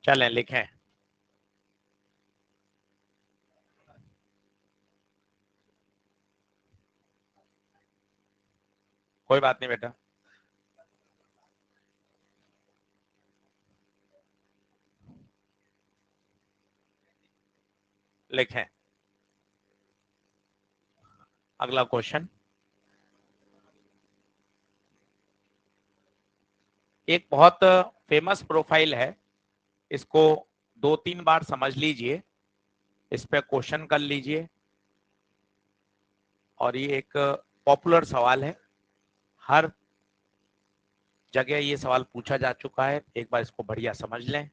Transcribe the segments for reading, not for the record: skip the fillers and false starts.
चलें लिखें। कोई बात नहीं बेटा, लिखें। अगला क्वेश्चन, एक बहुत फेमस प्रोफाइल है, इसको 2-3 बार समझ लीजिए, इस पे क्वेश्चन कर लीजिए। और ये एक पॉपुलर सवाल है, हर जगह ये सवाल पूछा जा चुका है, एक बार इसको बढ़िया समझ लें।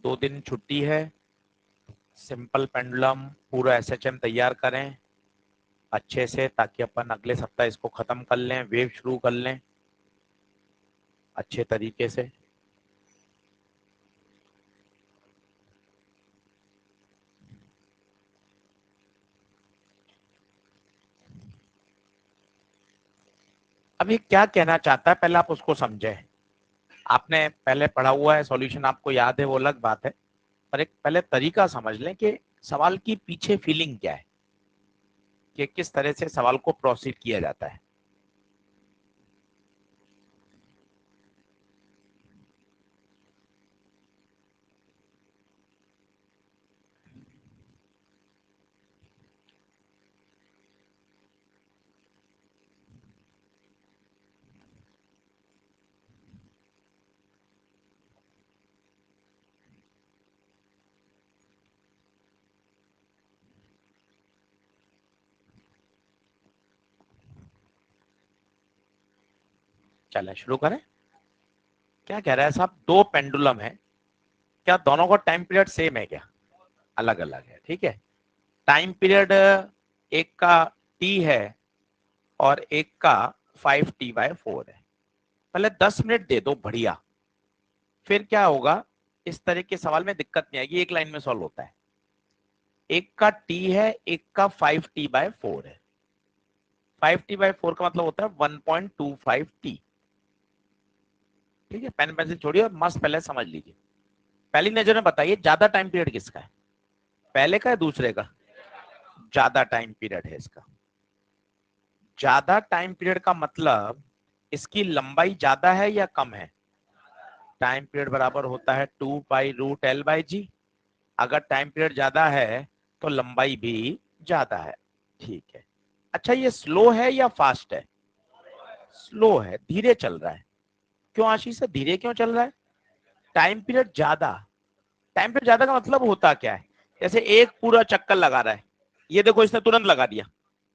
दो दिन छुट्टी है, सिंपल पेंडुलम पूरा एसएचएम तैयार करें अच्छे से, ताकि अपन अगले सप्ताह इसको खत्म कर लें, वेव शुरू कर लें अच्छे तरीके से। अभी क्या कहना चाहता है पहले आप उसको समझें। आपने पहले पढ़ा हुआ है, सॉल्यूशन आपको याद है, वो अलग बात है, पर एक पहले तरीका समझ लें कि सवाल की पीछे फीलिंग क्या है, कि किस तरह से सवाल को प्रोसीड किया जाता है। चलें शुरू करें। क्या कह रहा है साहब, दो पेंडुलम है, क्या दोनों का टाइम पीरियड सेम है क्या? अलग अलग है, ठीक है। टाइम पीरियड एक का टी है और एक का 5t/4 है। पहले 10 मिनट दे दो, बढ़िया। फिर क्या होगा, इस तरह के सवाल में दिक्कत नहीं आएगी, एक लाइन में सॉल्व होता है। एक का टी है, एक का 5t/4 है। 5t/4 का मतलब होता है 1.25t। ठीक है, पेन पेंसिल छोड़िए और मस्त पहले समझ लीजिए। पहली नजर में बताइए ज्यादा टाइम पीरियड किसका है, पहले का या दूसरे का? ज्यादा टाइम पीरियड है इसका। ज्यादा टाइम पीरियड का मतलब इसकी लंबाई ज्यादा है या कम है? टाइम पीरियड बराबर होता है 2π√L/g। अगर टाइम पीरियड ज्यादा है तो लंबाई भी ज्यादा है। ठीक है। अच्छा, ये स्लो है या फास्ट है? स्लो है, धीरे चल रहा है। क्यों आशीष से धीरे क्यों चल रहा है? टाइम पीरियड ज्यादा। टाइम पीरियड ज्यादा का मतलब होता क्या है? जैसे एक पूरा चक्कर लगा रहा है, ये देखो इसने तुरंत लगा दिया,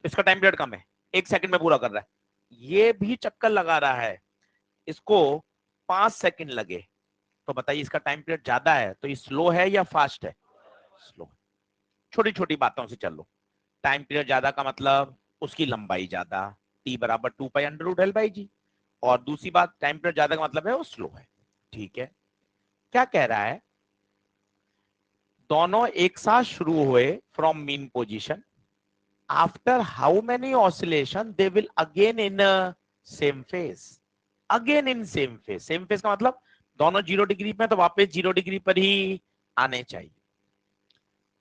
इसका टाइम पीरियड कम है, 1 सेकंड में पूरा कर रहा है। ये भी चक्कर लगा रहा है, इसको 5 सेकंड लगे, तो बताइए इसका टाइम पीरियड ज्यादा है, तो ये स्लो है या फास्ट है? स्लो। छोटी छोटी बातों से चलो। टाइम पीरियड ज्यादा का मतलब उसकी लंबाई ज्यादा, t बराबर 2π√L/g। और दूसरी बात, टाइम पीरियड ज्यादा का मतलब है वो स्लो है। ठीक है। क्या कह रहा है, दोनों एक साथ शुरू हुए from mean position, after how many oscillation they will again in same phase. Again in same phase, same phase का मतलब दोनों 0 डिग्री में, तो वापस 0 डिग्री पर ही आने चाहिए।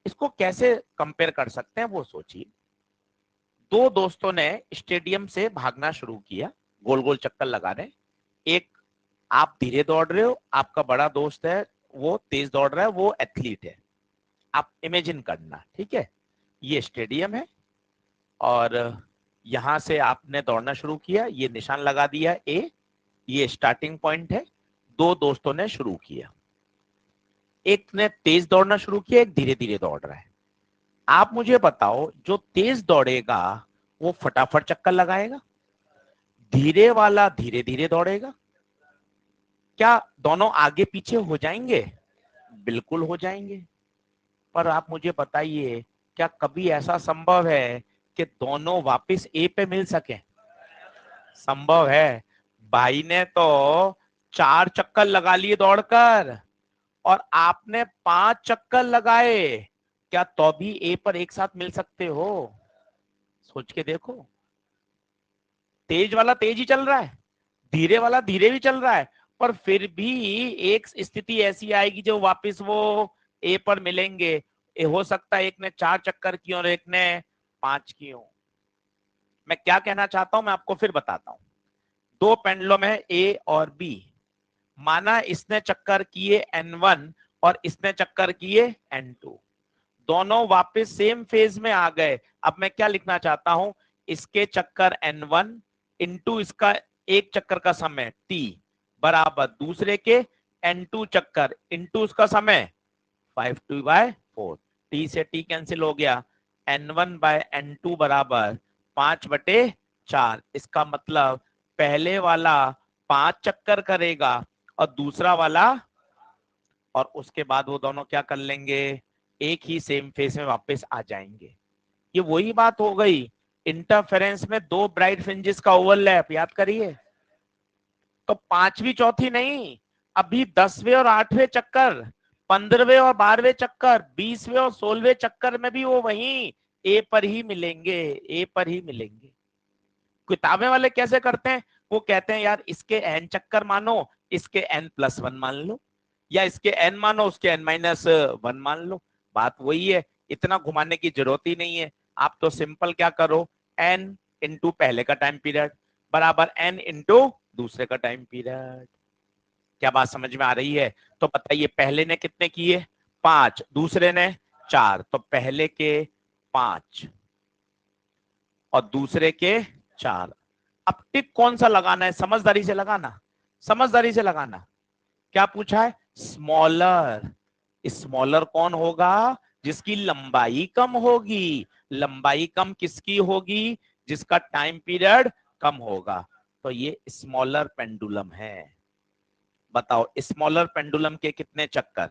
इसको कैसे कंपेयर कर सकते हैं वो सोचिए। दो दोस्तों ने स्टेडियम से भागना शुरू किया, गोल गोल चक्कर लगा रहे। एक, आप धीरे दौड़ रहे हो, आपका बड़ा दोस्त है वो तेज दौड़ रहा है, वो एथलीट है। आप इमेजिन करना, ठीक है। ये स्टेडियम है और यहां से आपने दौड़ना शुरू किया, ये निशान लगा दिया ए, ये स्टार्टिंग पॉइंट है। दो दोस्तों ने शुरू किया, एक ने तेज दौड़ना शुरू किया, एक धीरे धीरे दौड़ रहा है। आप मुझे बताओ, जो तेज दौड़ेगा वो फटाफट चक्कर लगाएगा, धीरे वाला धीरे धीरे दौड़ेगा। क्या दोनों आगे पीछे हो जाएंगे? बिल्कुल हो जाएंगे। पर आप मुझे बताइए, क्या कभी ऐसा संभव है कि दोनों वापस ए पे मिल सके? संभव है। भाई ने तो 4 चक्कर लगा लिए दौड़कर और आपने 5 चक्कर लगाए, क्या तो भी ए पर एक साथ मिल सकते हो? सोच के देखो। तेज वाला तेज ही चल रहा है, धीरे वाला धीरे भी चल रहा है, पर फिर भी एक स्थिति ऐसी आएगी जो वापस वो ए पर मिलेंगे। हो सकता है एक ने 4 चक्कर किए और एक ने 5 किए हो। मैं क्या कहना चाहता हूं मैं आपको फिर बताता हूं। दो पेंडुलम है ए और बी, माना इसने चक्कर किए N1 और इसने चक्कर किए N2, दोनों वापस सेम फेज में आ गए। अब मैं क्या लिखना चाहता हूं, इसके चक्कर N1 इंटू इसका एक चक्कर का समय T बराबर दूसरे के N2 चक्कर इंटू उसका समय 5/4। T से T कैंसिल हो गया, N1/N2 बराबर 5/4। इसका मतलब पहले वाला 5 चक्कर करेगा और दूसरा वाला, और उसके बाद वो दोनों क्या कर लेंगे, एक ही सेम फेस में वापस आ जाएंगे। ये वही बात हो गई, इंटरफेरेंस में दो ब्राइट फ्रिंजेस का ओवरलैप, याद करिए। तो 5वीं चौथी नहीं, अभी 10वें और 8वें चक्कर, 15वें और 12वें चक्कर, 20वें और 16वें चक्कर में भी वो वहीं ए पर ही मिलेंगे, ए पर ही मिलेंगे। किताबें वाले कैसे करते हैं, वो कहते हैं यार इसके एन चक्कर मानो, इसके n+1 मान लो, या इसके n मानो उसके n-1 मान लो। बात वही है, इतना घुमाने की जरूरत ही नहीं है। आप तो सिंपल क्या करो, n इंटू पहले का टाइम पीरियड बराबर n इंटू दूसरे का टाइम पीरियड। क्या बात समझ में आ रही है? तो बताइए पहले ने कितने किए, 5, दूसरे ने 4, तो पहले के 5 और दूसरे के 4। अब टिक कौन सा लगाना है, समझदारी से लगाना, समझदारी से लगाना। क्या पूछा है, स्मॉलर। स्मॉलर कौन होगा, जिसकी लंबाई कम होगी। लंबाई कम किसकी होगी, जिसका टाइम पीरियड कम होगा। तो ये स्मॉलर पेंडुलम है। बताओ स्मॉलर पेंडुलम के कितने चक्कर,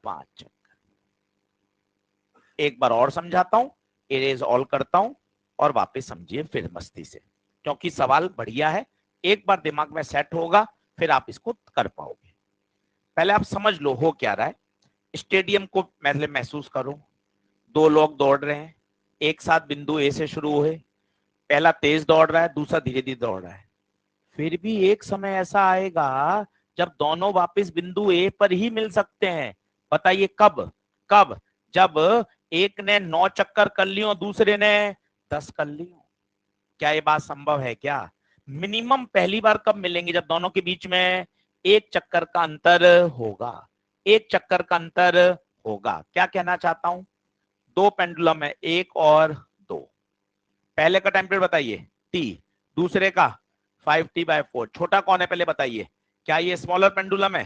5 चक्कर। एक बार और समझाता हूं, इरेज ऑल करता हूं और वापस समझिए फिर मस्ती से, क्योंकि सवाल बढ़िया है, एक बार दिमाग में सेट होगा फिर आप इसको कर पाओगे। पहले आप समझ लो हो क्या रहा है। स्टेडियम को पहले महसूस करो, दो लोग दौड़ रहे हैं, एक साथ बिंदु ए से शुरू हुए, पहला तेज दौड़ रहा है, दूसरा धीरे धीरे दौड़ रहा है। फिर भी एक समय ऐसा आएगा जब दोनों वापस बिंदु ए पर ही मिल सकते हैं। बताइए कब, कब, जब एक ने 9 चक्कर कर लियो दूसरे ने 10 कर लियो। क्या ये बात संभव है क्या? मिनिमम पहली बार कब मिलेंगे, जब दोनों के बीच में एक चक्कर का अंतर होगा, एक चक्कर का अंतर होगा। क्या कहना चाहता हूं, दो पेंडुलम है, 1 और 2। पहले का टाइम पीरियड बताइए टी, दूसरे का 5t/4। छोटा कौन है पहले बताइए, क्या ये स्मॉलर पेंडुलम है?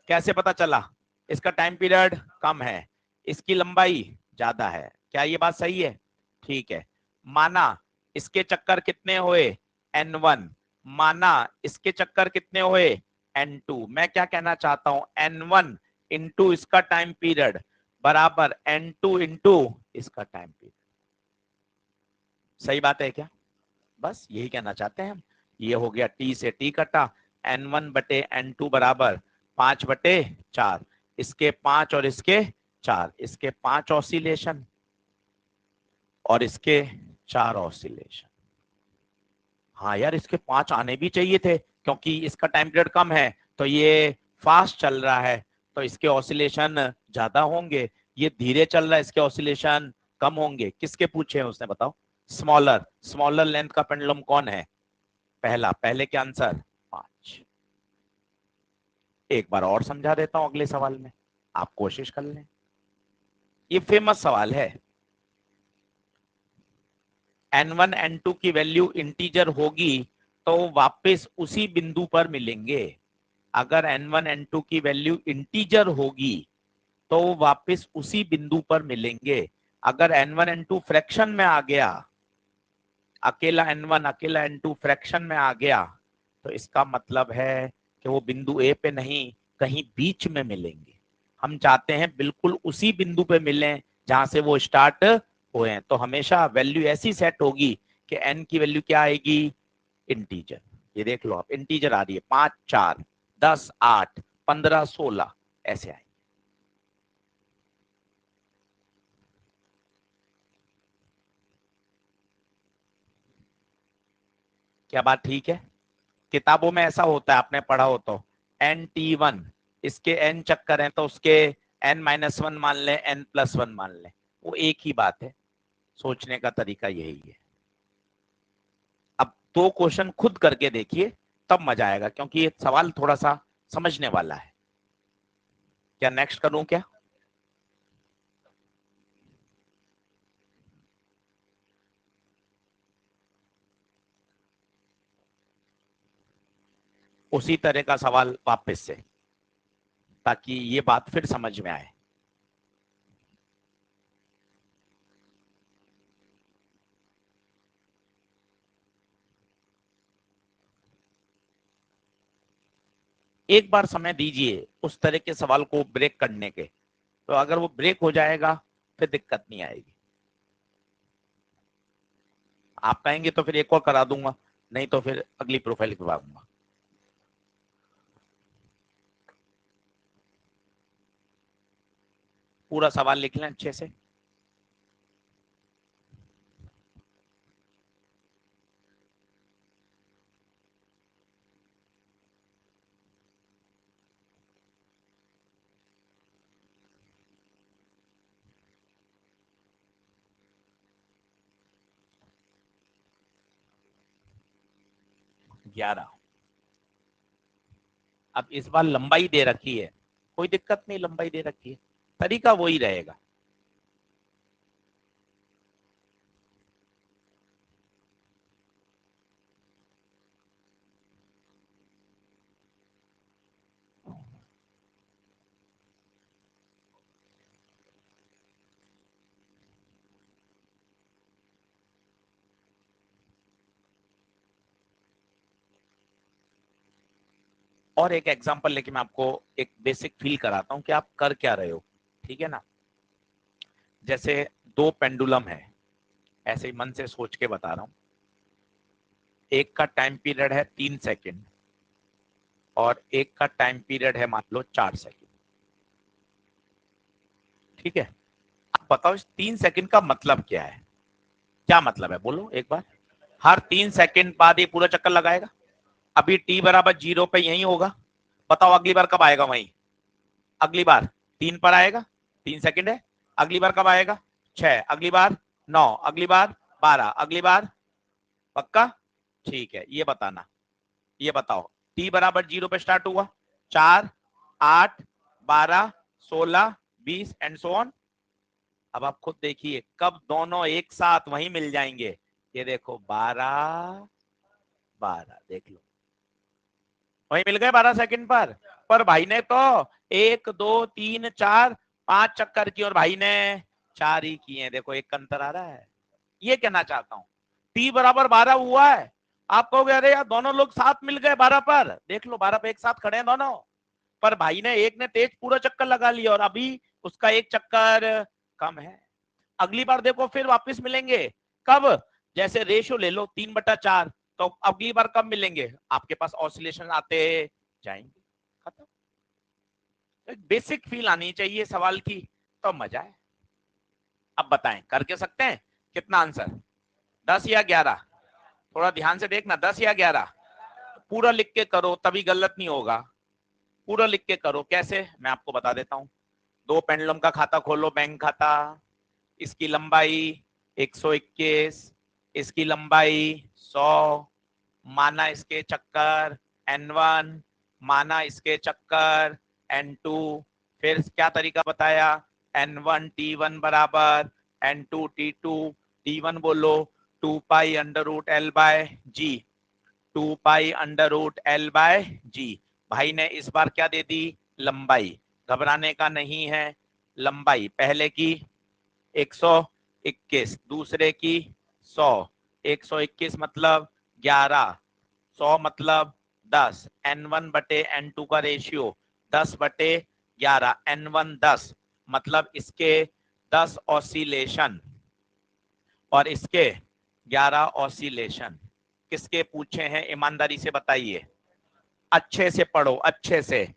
कैसे पता चला, इसका टाइम पीरियड कम है, इसकी लंबाई ज्यादा है। क्या ये बात सही है? ठीक है। माना इसके चक्कर कितने हुए, N1, माना इसके चक्कर कितने हुए, N2। मैं क्या कहना चाहता हूं, N1 इंटू इसका टाइम पीरियड बराबर N2 इंटू इसका टाइम पीरियड। सही बात है क्या? बस यही कहना चाहते हैं हम। ये हो गया T से T कटा, N1/N2 बराबर 5/4। इसके 5 और इसके 4, इसके 5 ऑसिलेशन और इसके 4 ऑसिलेशन। हाँ यार इसके 5 आने भी चाहिए थे, क्योंकि इसका टाइम पीरियड कम है तो ये फास्ट चल रहा है, तो इसके ऑसिलेशन ज्यादा होंगे। ये धीरे चल रहा है, इसके ऑसिलेशन कम होंगे। किसके पूछे हैं उसने, बताओ। स्मॉलर, स्मॉलर लेंथ का पेंडुलम कौन है, पहला, पहले के आंसर 5। एक बार और समझा देता हूं अगले सवाल में, आप कोशिश कर लें। ये फेमस सवाल है, N1 N2 की वैल्यू इंटीजर होगी तो वापस उसी बिंदु पर मिलेंगे। अगर N1 N2 की वैल्यू इंटीजर होगी तो वापस उसी बिंदु पर मिलेंगे। अगर N1 N2 फ्रैक्शन में आ गया, अकेला N1 अकेला N2 फ्रैक्शन में आ गया, तो इसका मतलब है कि वो बिंदु ए पे नहीं, कहीं बीच में मिलेंगे। हम चाहते हैं बिल्कुल उसी बिंदु पे मिलें जहां से वो स्टार्ट हुए हैं। तो हमेशा वैल्यू ऐसी सेट होगी कि n की वैल्यू क्या आएगी, इंटीजर। ये देख लो आप, इंटीजर आ रही है 5 4 10 8 15 16 ऐसे आए। क्या बात ठीक है? किताबों में ऐसा होता है, आपने पढ़ा हो तो, NT1 इसके n चक्कर हैं तो उसके n-1 मान लें, n+1 मान लें, वो एक ही बात है। सोचने का तरीका यही है। अब 2 क्वेश्चन खुद करके देखिए, तब मजा आएगा, क्योंकि ये सवाल थोड़ा सा समझने वाला है। क्या नेक्स्ट करूं क्या? उसी तरह का सवाल वापस से, ताकि ये बात फिर समझ में आए। एक बार समय दीजिए उस तरह के सवाल को ब्रेक करने के, तो अगर वो ब्रेक हो जाएगा फिर दिक्कत नहीं आएगी। आप कहेंगे तो फिर एक और करा दूंगा, नहीं तो फिर अगली प्रोफाइल करवा दूंगा। पूरा सवाल लिख लें अच्छे से। ग्यारह। अब इस बार लंबाई दे रखी है, कोई दिक्कत नहीं, लंबाई दे रखी है, तरीका वही रहेगा। और एक एग्जांपल लेके मैं आपको एक बेसिक फील कराता हूँ कि आप कर क्या रहे हो, ठीक है ना। जैसे 2 पेंडुलम है, ऐसे ही मन से सोच के बता रहा हूँ। एक का टाइम पीरियड है 3 सेकंड और एक का टाइम पीरियड है मान लो 4 सेकंड, ठीक है। आप बताओ इस 3 सेकंड का मतलब क्या है? क्या मतलब है बोलो एक बार। हर 3 सेकंड बाद ये पूरा चक्कर लगाएगा। अभी t बराबर 0 पे यही होगा। बताओ अगली बार कब आएगा वहीं? अगली बार 3 पर आएगा, 3 सेकंड है। अगली बार कब आएगा? 6, अगली बार 9, अगली बार 12, अगली बार। पक्का? ठीक है, ये बताना। ये बताओ, t बराबर 0 पे स्टार्ट हुआ, 4 8 12 16 20 एंड सो ऑन। अब आप खुद देखिए कब दोनों एक साथ वहीं मिल जाएंगे। ये देखो 12 12, देख लो वहीं मिल गए 12 सेकंड पर भाई ने तो 1 2 3 4 5 चक्कर की और भाई ने 4 ही किए। देखो एक अंतर आ रहा है। ये कहना चाहता हूं, टी बराबर 12 हुआ है। आप कहोगे अरे यार दोनों लोग साथ मिल गए 12 पर, देख लो 12 पे एक साथ खड़े हैं दोनों, पर भाई ने एक ने तेज पूरा चक्कर लगा लिया और अभी उसका एक चक्कर कम है। अगली बार देखो फिर वापस मिलेंगे, कब? जैसे रेशियो ले लो 3/4, तो अगली बार कब मिलेंगे? आपके पास ऑसिलेशन आते जाएंगे। खत्म। एक बेसिक फील आनी चाहिए सवाल की, तो मजा है। अब बताएं करके सकते हैं कितना आंसर? 10 या 11? थोड़ा ध्यान से देखना, 10 या 11? पूरा लिख के करो तभी गलत नहीं होगा। पूरा लिख के करो। कैसे, मैं आपको बता देता हूँ। 2 पेंडुलम का खाता खोलो, बैंक खाता। इसकी लंबाई 121, इसकी लंबाई 100, माना इसके चक्कर N1, माना इसके चक्कर N2। फिर क्या तरीका बताया? N1 T1 बराबर N2 T2। T1 बोलो 2 pi under root L by G, 2 pi under root L by G. भाई ने इस बार क्या दे दी? लंबाई। घबराने का नहीं है। लंबाई पहले की 121, दूसरे की 100। 121 मतलब 11, 100 मतलब 10। N1/N2 का रेशियो 10/11। N1 10 मतलब इसके 10 ऑसिलेशन और इसके 11 ऑसिलेशन। किसके पूछे हैं, ईमानदारी से बताइए, अच्छे से पढ़ो, अच्छे से।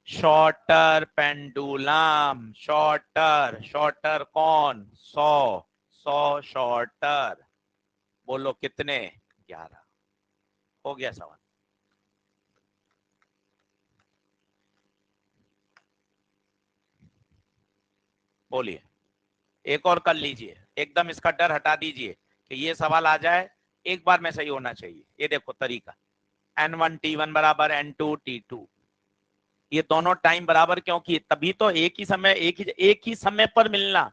शॉर्टर पेंडुलम, शॉर्टर, शॉर्टर कौन, 100 शॉर्टर, बोलो कितने, 11। हो गया सवाल। बोलिए, एक और कर लीजिए, एकदम इसका डर हटा दीजिए कि ये सवाल आ जाए एक बार में सही होना चाहिए। ये देखो तरीका, N1T1 बराबर N2T2, ये दोनों टाइम बराबर क्यों किए, तभी तो एक ही समय, एक ही समय पर मिलना,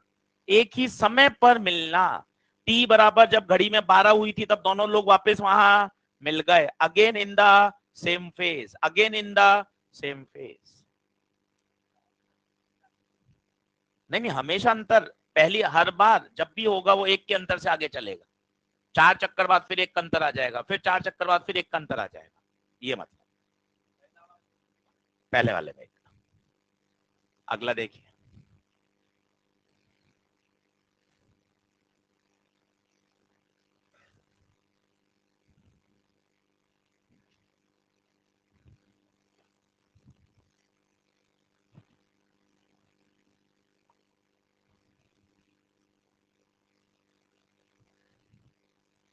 एक ही समय पर मिलना। टी बराबर जब घड़ी में 12 हुई थी तब दोनों लोग वापस वहां मिल गए, again in the same phase, again in the same phase. नहीं नहीं, हमेशा अंतर, पहली हर बार जब भी होगा वो एक के अंतर से आगे चलेगा, 4 चक्कर बाद फिर एक का अंतर आ जाएगा, फिर 4 चक्कर बाद फिर एक का अंतर आ जाएगा, ये मतलब पहले वाले में। अगला देखिए,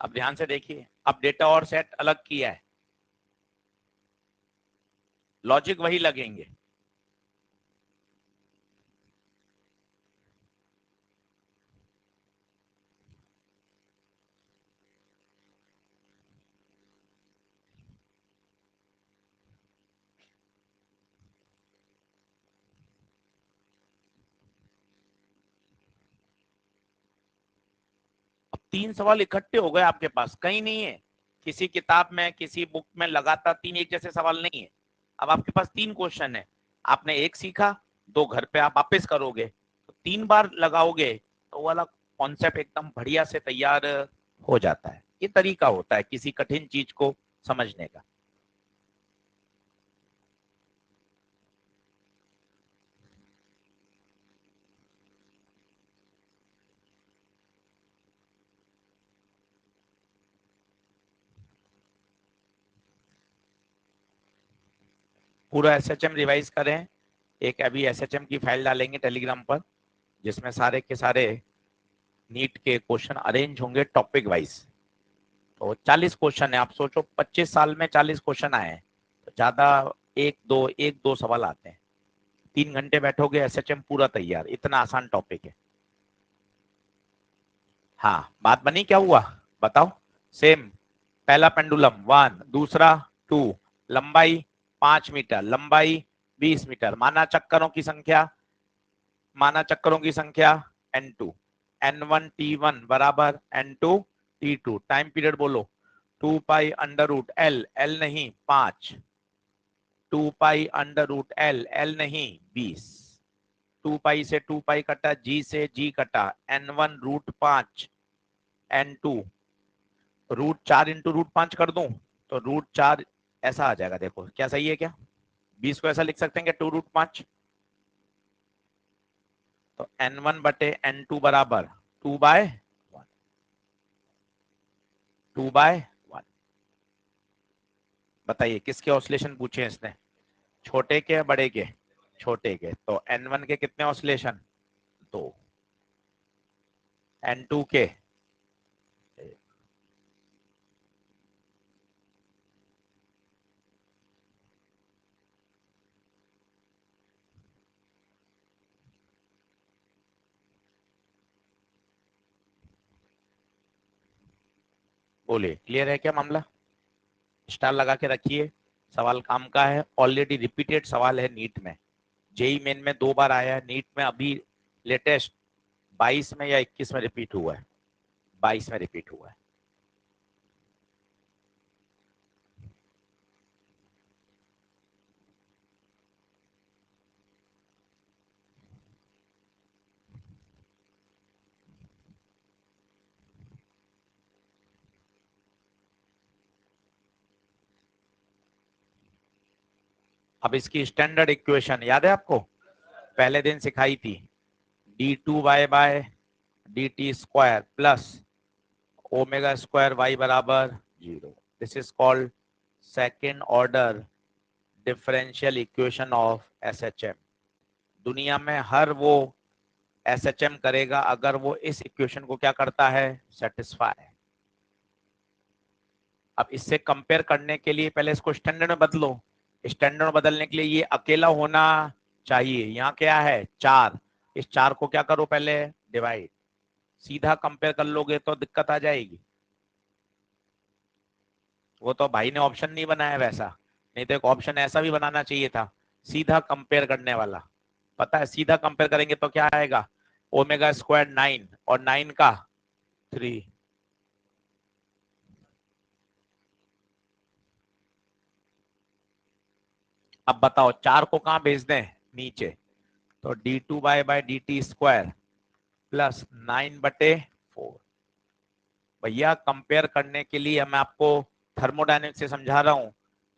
अब ध्यान से देखिए, अब डेटा और सेट अलग किया है, लॉजिक वही लगेंगे। अब 3 सवाल इकट्ठे हो गए आपके पास, कहीं नहीं है किसी किताब में, किसी बुक में लगातार 3 एक जैसे सवाल नहीं है। अब आपके पास 3 क्वेश्चन है, आपने एक सीखा, 2 घर पे आप वापस करोगे, तो 3 बार लगाओगे तो वाला कॉन्सेप्ट एकदम बढ़िया से तैयार हो जाता है। ये तरीका होता है किसी कठिन चीज को समझने का। पूरा एसएचएम रिवाइज करें, एक अभी एसएचएम की फाइल डालेंगे टेलीग्राम पर, जिसमें सारे के सारे नीट के क्वेश्चन अरेंज होंगे टॉपिक वाइज। तो 40 क्वेश्चन है, आप सोचो 25 साल में 40 क्वेश्चन आए हैं, तो ज्यादा एक दो सवाल आते हैं, 3 घंटे बैठोगे एसएचएम पूरा तैयार, इतना आसान टॉपिक है। हाँ, बात बनी, क्या हुआ बताओ। सेम, पहला पेंडुलम 1, दूसरा 2, लंबाई 5 मीटर, लंबाई 20 मीटर, माना चक्करों की संख्या N2, N1T1 बराबर N2T2, टाइम पीरियड बोलो 2 pi under root L, L नहीं 5, 2 pi under root L, L नहीं 20, 2 पाई से 2 पाई कटा, G से G कटा, N1 √5, N2 √4 × √5 कर दूं तो √4 ऐसा आ जाएगा, देखो क्या सही है क्या, 20 को ऐसा लिख सकते हैं क्या 2√5, तो N1/N2 बराबर 2/1, 2/1। बताइए किसके ऑसिलेशन पूछे इसने, छोटे के बड़े के, छोटे के, तो N1 के कितने ऑसिलेशन, 2, N2 के, बोलिए क्लियर है क्या मामला, स्टार लगा के रखिए, सवाल काम का है, ऑलरेडी रिपीटेड सवाल है नीट में, जेई मेन में 2 बार आया है, नीट में अभी लेटेस्ट 22 में या 21 में रिपीट हुआ है, 22 में रिपीट हुआ है। अब इसकी स्टैंडर्ड इक्वेशन याद है आपको, पहले दिन सिखाई थी, d2y/dt² plus omega square y बराबर 0. This is called second order differential equation of SHM. दुनिया में हर वो SHM करेगा अगर वो इस इक्वेशन को क्या करता है, सेटिस्फाई। अब इससे कंपेयर करने के लिए पहले इसको स्टैंडर्ड में बदलो। स्टैंडर्ड में बदलने के लिए ये अकेला होना चाहिए। यहाँ क्या है, 4। इस 4 को क्या करो, पहले डिवाइड। सीधा कंपेयर कर लोगे तो दिक्कत आ जाएगी। वो तो भाई ने ऑप्शन नहीं बनाया वैसा, नहीं तो एक ऑप्शन ऐसा भी बनाना चाहिए था, सीधा कंपेयर करने वाला। पता है सीधा कंपेयर करेंगे तो क्या आएगा, ओमेगा स्क्वायर 9 और 9 का 3। अब बताओ 4 को कहां भेज दें, नीचे। तो d2 dy/dt स्क्वायर प्लस 9/4। भैया कंपेयर करने के लिए मैं आपको थर्मोडायनेमिक्स से समझा रहा हूं,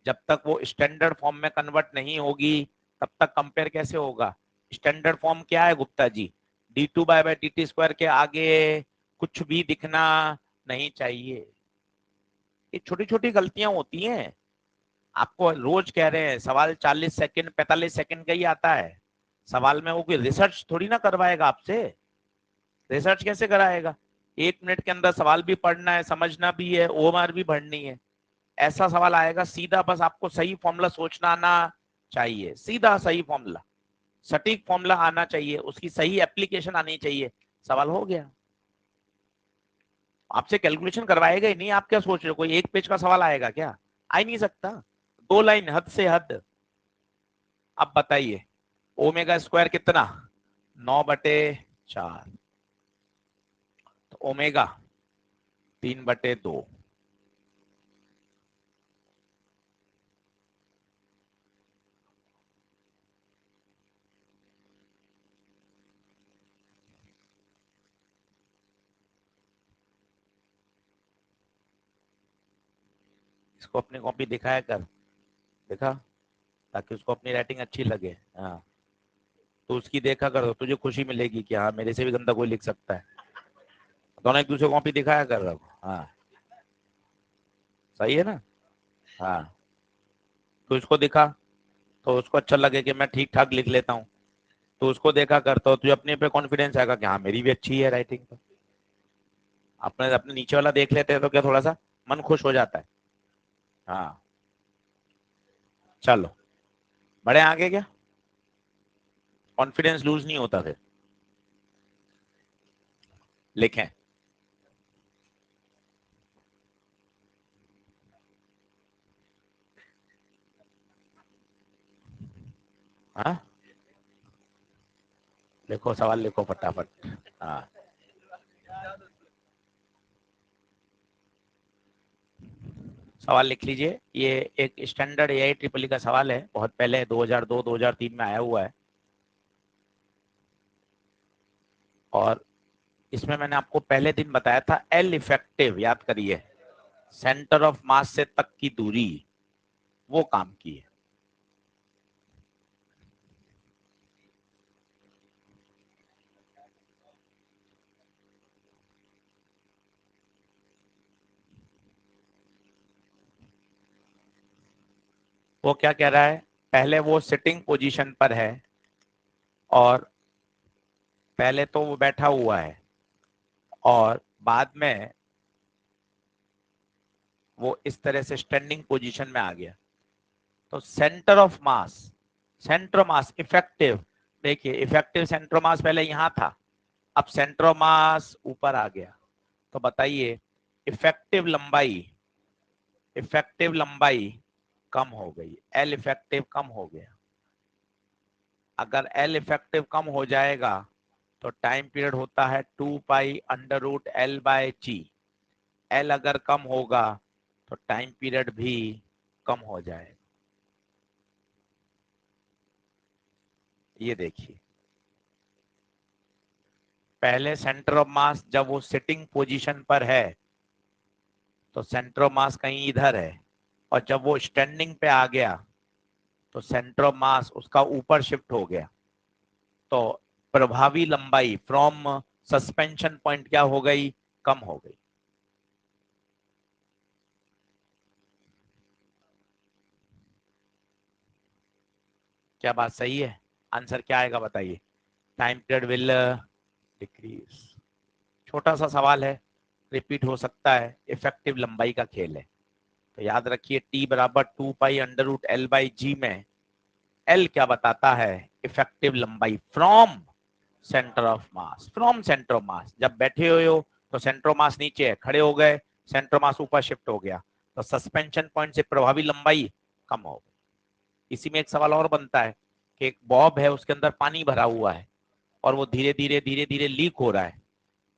जब तक वो स्टैंडर्ड फॉर्म में कन्वर्ट नहीं होगी तब तक कंपेयर कैसे होगा। स्टैंडर्ड फॉर्म क्या है गुप्ता जी, d2/dt स्क्वायर के आगे कुछ भी दिखना नहीं चाहिए। ये छोटी छोटी गलतियां होती हैं। आपको रोज कह रहे हैं सवाल 40 सेकंड 45 सेकंड का ही आता है। सवाल में वो कोई रिसर्च थोड़ी ना करवाएगा आपसे। रिसर्च कैसे कराएगा, 1 मिनट के अंदर सवाल भी पढ़ना है, समझना भी है, ओएमआर भी भरनी है। ऐसा सवाल आएगा सीधा, बस आपको सही फॉर्मूला सोचना आना चाहिए, सीधा सही फॉर्मूला, सटीक फॉर्मूला आना चाहिए, उसकी सही एप्लीकेशन आनी चाहिए, सवाल हो गया। आपसे कैलकुलेशन करवाएगा ही नहीं। आप क्या सोच रहे हो कोई 1 पेज का सवाल आएगा क्या, आ ही नहीं सकता। 2 लाइन हद से हद। अब बताइए ओमेगा स्क्वायर कितना, 9/4, तो ओमेगा 3/2। इसको अपनी कॉपी दिखाया कर, देखा, ताकि उसको अपनी राइटिंग अच्छी लगे। हाँ, तो उसकी देखा कर, तुझे खुशी मिलेगी कि हाँ मेरे से भी गंदा कोई लिख सकता है। दोनों एक दूसरे को कॉपी दिखाया कर रहा। हाँ सही है ना। हाँ तो इसको दिखा, तो उसको अच्छा लगे कि मैं ठीक ठाक लिख लेता हूँ, तो उसको देखा कर, तो तुझे अपने पे कॉन्फिडेंस आएगा कि हाँ मेरी भी अच्छी है राइटिंग। तो अपने अपने नीचे वाला देख लेते हैं तो क्या थोड़ा सा मन खुश हो जाता है। हाँ चलो बड़े आगे, क्या कॉन्फिडेंस लूज नहीं होता फिर। लिखें, हाँ लिखो, सवाल लिखो फटाफट। हाँ सवाल लिख लीजिए। ये एक स्टैंडर्ड एआई ट्रिपल का सवाल है, बहुत पहले 2002-2003 में आया हुआ है। और इसमें मैंने आपको पहले दिन बताया था एल इफेक्टिव, याद करिए, सेंटर ऑफ मास से तक की दूरी, वो काम की है। वो क्या कह रहा है, पहले वो सिटिंग पोजीशन पर है, और पहले तो वो बैठा हुआ है, और बाद में वो इस तरह से स्टैंडिंग पोजीशन में आ गया। तो centre of mass, centre mass effective, देखिए इफेक्टिव सेंटर मास पहले यहां था, अब सेंटर ऑफ मास ऊपर आ गया। तो बताइए इफेक्टिव लंबाई, इफेक्टिव लंबाई कम हो गई, एल इफेक्टिव कम हो गया। अगर एल इफेक्टिव कम हो जाएगा तो टाइम पीरियड होता है 2π√L/g। एल अगर कम होगा तो टाइम पीरियड भी कम हो जाएगा। ये देखिए, पहले सेंटर ऑफ मास जब वो सिटिंग पोजीशन पर है तो सेंटर ऑफ मास कहीं इधर है, और जब वो स्टैंडिंग पे आ गया तो सेंटर ऑफ मास उसका ऊपर शिफ्ट हो गया। तो प्रभावी लंबाई फ्रॉम सस्पेंशन पॉइंट क्या हो गई, कम हो गई। क्या बात सही है? आंसर क्या आएगा बताइए? Time period will decrease. छोटा सा सवाल है, रिपीट हो सकता है, इफेक्टिव लंबाई का खेल है। तो याद रखिए टी बराबर 2 पाई अंडर रूट L/G में L क्या बताता है? इफेक्टिव लंबाई from centre of mass. From centre of mass, जब बैठे हुए हो तो सेंटर ऑफ मास नीचे है, खड़े हो गए सेंटर ऑफ मास ऊपर शिफ्ट हो गया, तो सस्पेंशन पॉइंट से प्रभावी लंबाई कम हो गई। इसी में एक सवाल और बनता है कि एक बॉब है, उसके अंदर पानी भरा हुआ है और वो धीरे धीरे लीक हो रहा है,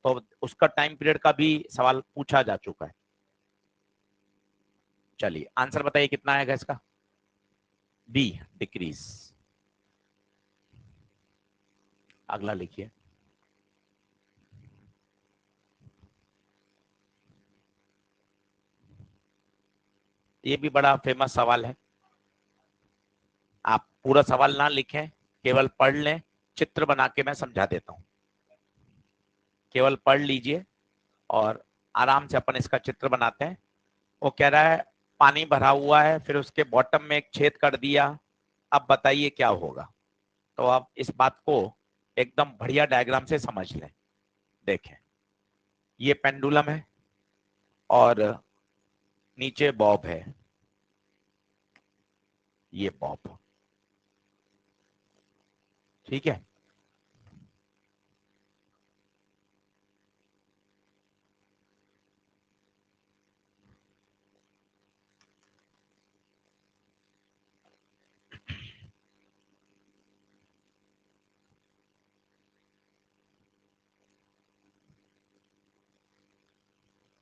तो उसका टाइम पीरियड का भी सवाल पूछा जा चुका है। चलिए आंसर बताइए कितना आएगा इसका? B, decrease. अगला लिखिए। ये भी बड़ा फेमस सवाल है। आप पूरा सवाल ना लिखें, केवल पढ़ लें, चित्र बना के मैं समझा देता हूं। केवल पढ़ लीजिए और आराम से अपन इसका चित्र बनाते हैं। वो कह रहा है पानी भरा हुआ है, फिर उसके बॉटम में एक छेद कर दिया, अब बताइए क्या होगा? तो आप इस बात को एकदम बढ़िया डायग्राम से समझ लें। देखें, ये पेंडुलम है और नीचे बॉब है, ये बॉब, ठीक है।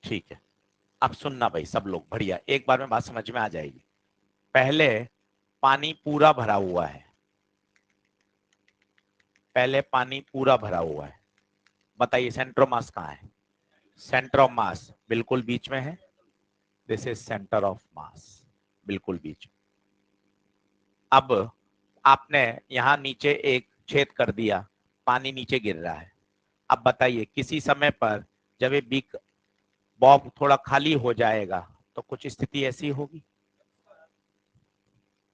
ठीक है, अब सुनना भाई सब लोग, बढ़िया, एक बार में बात समझ में आ जाएगी। पहले पानी पूरा भरा हुआ है, पहले पानी पूरा भरा हुआ है, बताइए सेंटर ऑफ मास कहाँ है? सेंटर ऑफ मास बिल्कुल बीच में है, this is centre of mass, बिल्कुल बीच में। अब आपने यहाँ नीचे एक छेद कर दिया, पानी नीचे गिर रहा है। अब बताइए किसी समय पर जब ये बिग बॉब थोड़ा खाली हो जाएगा तो कुछ स्थिति ऐसी होगी,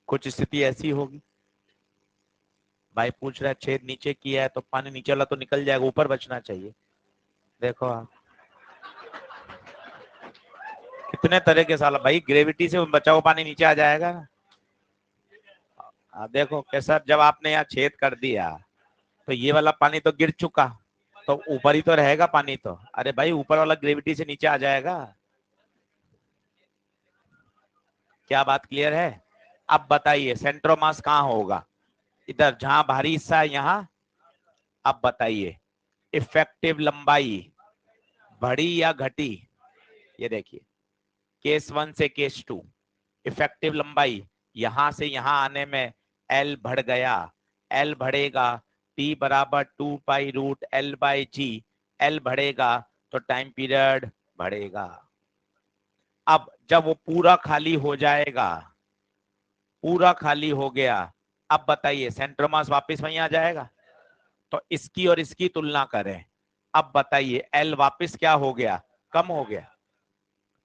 कुछ स्थिति ऐसी होगी। भाई पूछ रहा है छेद नीचे किया है तो पानी नीचे वाला तो निकल जाएगा, ऊपर बचना चाहिए। देखो आप कितने तरह के साल, भाई ग्रेविटी से बचा हुआ पानी नीचे आ जाएगा। देखो कैसा, जब आपने यहाँ छेद कर दिया तो ये वाला पानी तो गिर चुका, तो ऊपर ही तो रहेगा पानी तो। अरे भाई ऊपर वाला ग्रेविटी से नीचे आ जाएगा। क्या बात क्लियर है? अब बताइए सेंटर ऑफ मास कहाँ होगा? इधर जहां भारी हिस्सा है यहाँ। अब बताइए इफेक्टिव लंबाई बढ़ी या घटी? ये देखिए केस 1 से केस 2, इफेक्टिव लंबाई यहां से यहां आने में L बढ़ गया, L बढ़ेगा, T बराबर 2 पाई रूट L/G, L बढ़ेगा तो टाइम पीरियड बढ़ेगा। अब जब वो पूरा खाली हो जाएगा, पूरा खाली हो गया, अब बताइए सेंटर मास वापस वहीं आ जाएगा। तो इसकी और इसकी तुलना करें, अब बताइए L वापस क्या हो गया? कम हो गया।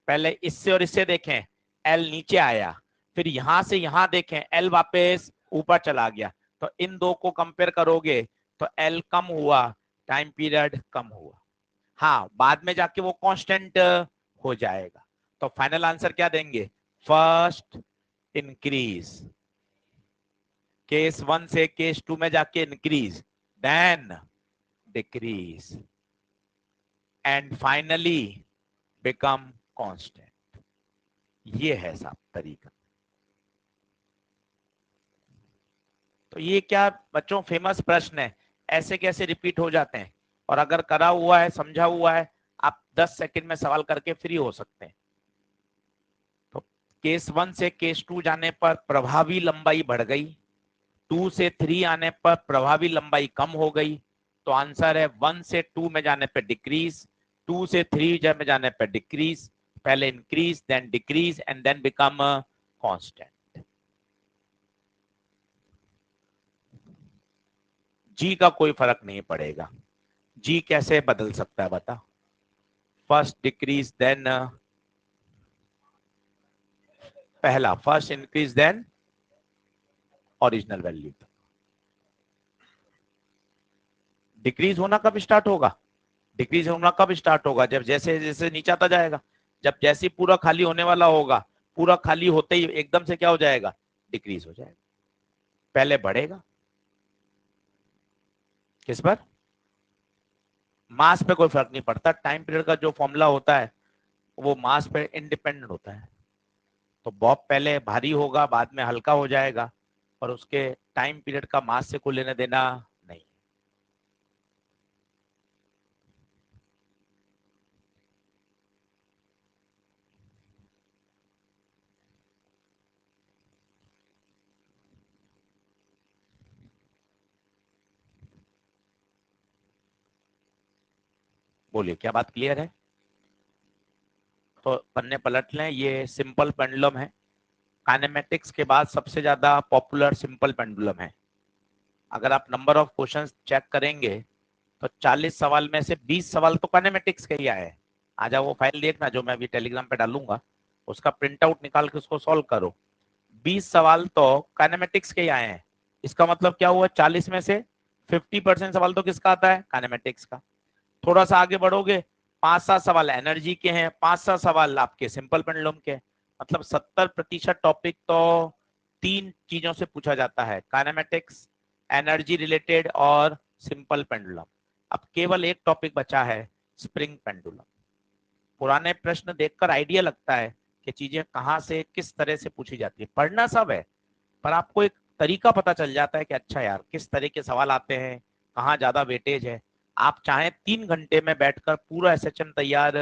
पहले इससे और इससे देखें, L नीचे आया, फिर यहां से यहां देखें L वापस ऊपर चला गया, तो इन दो को कंपेयर करोगे तो L कम हुआ, टाइम पीरियड कम हुआ। हाँ बाद में जाके वो कांस्टेंट हो जाएगा। तो फाइनल आंसर क्या देंगे? फर्स्ट इंक्रीज, केस 1 से केस 2 में जाके increase, then decrease and finally become constant. ये है सब तरीका। तो ये क्या बच्चों फेमस प्रश्न है, ऐसे कैसे रिपीट हो जाते हैं? और अगर करा हुआ है, समझा हुआ है, आप 10 सेकंड में सवाल करके फ्री हो सकते हैं। तो केस 1 से केस 2 जाने पर प्रभावी लंबाई बढ़ गई, 2 से 3 आने पर प्रभावी लंबाई कम हो गई, तो आंसर है 1 से 2 में जाने पर डिक्रीज, 2 से 3 में जाने पर डिक्रीज, पहले increase then decrease and then become constant. G का कोई फर्क नहीं पड़ेगा, जी कैसे बदल सकता है बता? फर्स्ट डिक्रीज देन पहला, first increase then, original value तक। डिक्रीज होना कब स्टार्ट होगा? डिक्रीज होना कब स्टार्ट होगा? जब जैसे जैसे नीचे आता जाएगा। जब जैसे पूरा खाली होने वाला होगा, पूरा खाली होते ही एकदम से क्या हो जाएगा? डिक्रीज हो जाएगा। पहले बढ़ेगा किस पर? मास पे कोई फर्क नहीं पड़ता। टाइम पीरियड का जो फॉर्मूला होता है वो मास पे इंडिपेंडेंट होता है। तो बॉब पहले भारी होगा, बाद में हल्का हो जाएगा, और उसके टाइम पीरियड का मास से कोई लेना देना नहीं। बोलिए, क्या बात क्लियर है? तो पन्ने पलट लें। ये सिंपल पेंडुलम है। काइनेमेटिक्स के बाद सबसे ज्यादा पॉपुलर सिंपल पेंडुलम है। अगर आप नंबर ऑफ क्वेश्चंस चेक करेंगे तो 40 सवाल में से 20 सवाल तो काइनेमेटिक्स के ही आए हैं। आजा वो फाइल देखना जो मैं अभी टेलीग्राम पे डालूंगा, उसका प्रिंट आउट निकाल के उसको सॉल्व करो। 20 सवाल तो काइनेमेटिक्स के ही आए हैं। इसका मतलब क्या हुआ? 40 में से 50% सवाल तो किसका आता है? काइनेमेटिक्स का। थोड़ा सा आगे बढ़ोगे, 5-7 सवाल एनर्जी के हैं, 5-7 सवाल आपके सिंपल पेंडुलम के। मतलब 70% टॉपिक तो 3 चीजों से पूछा जाता है, काइनेमेटिक्स, एनर्जी रिलेटेड और सिंपल पेंडुलम। अब केवल एक टॉपिक बचा है, स्प्रिंग पेंडुलम। पुराने प्रश्न देखकर आइडिया लगता है कि चीजें कहाँ से किस तरह से पूछी जाती है। पढ़ना सब है, पर आपको एक तरीका पता चल जाता है कि अच्छा यार किस तरह के सवाल आते हैं, कहाँ ज्यादा वेटेज है। आप चाहें 3 घंटे में बैठकर पूरा एसएचएम तैयार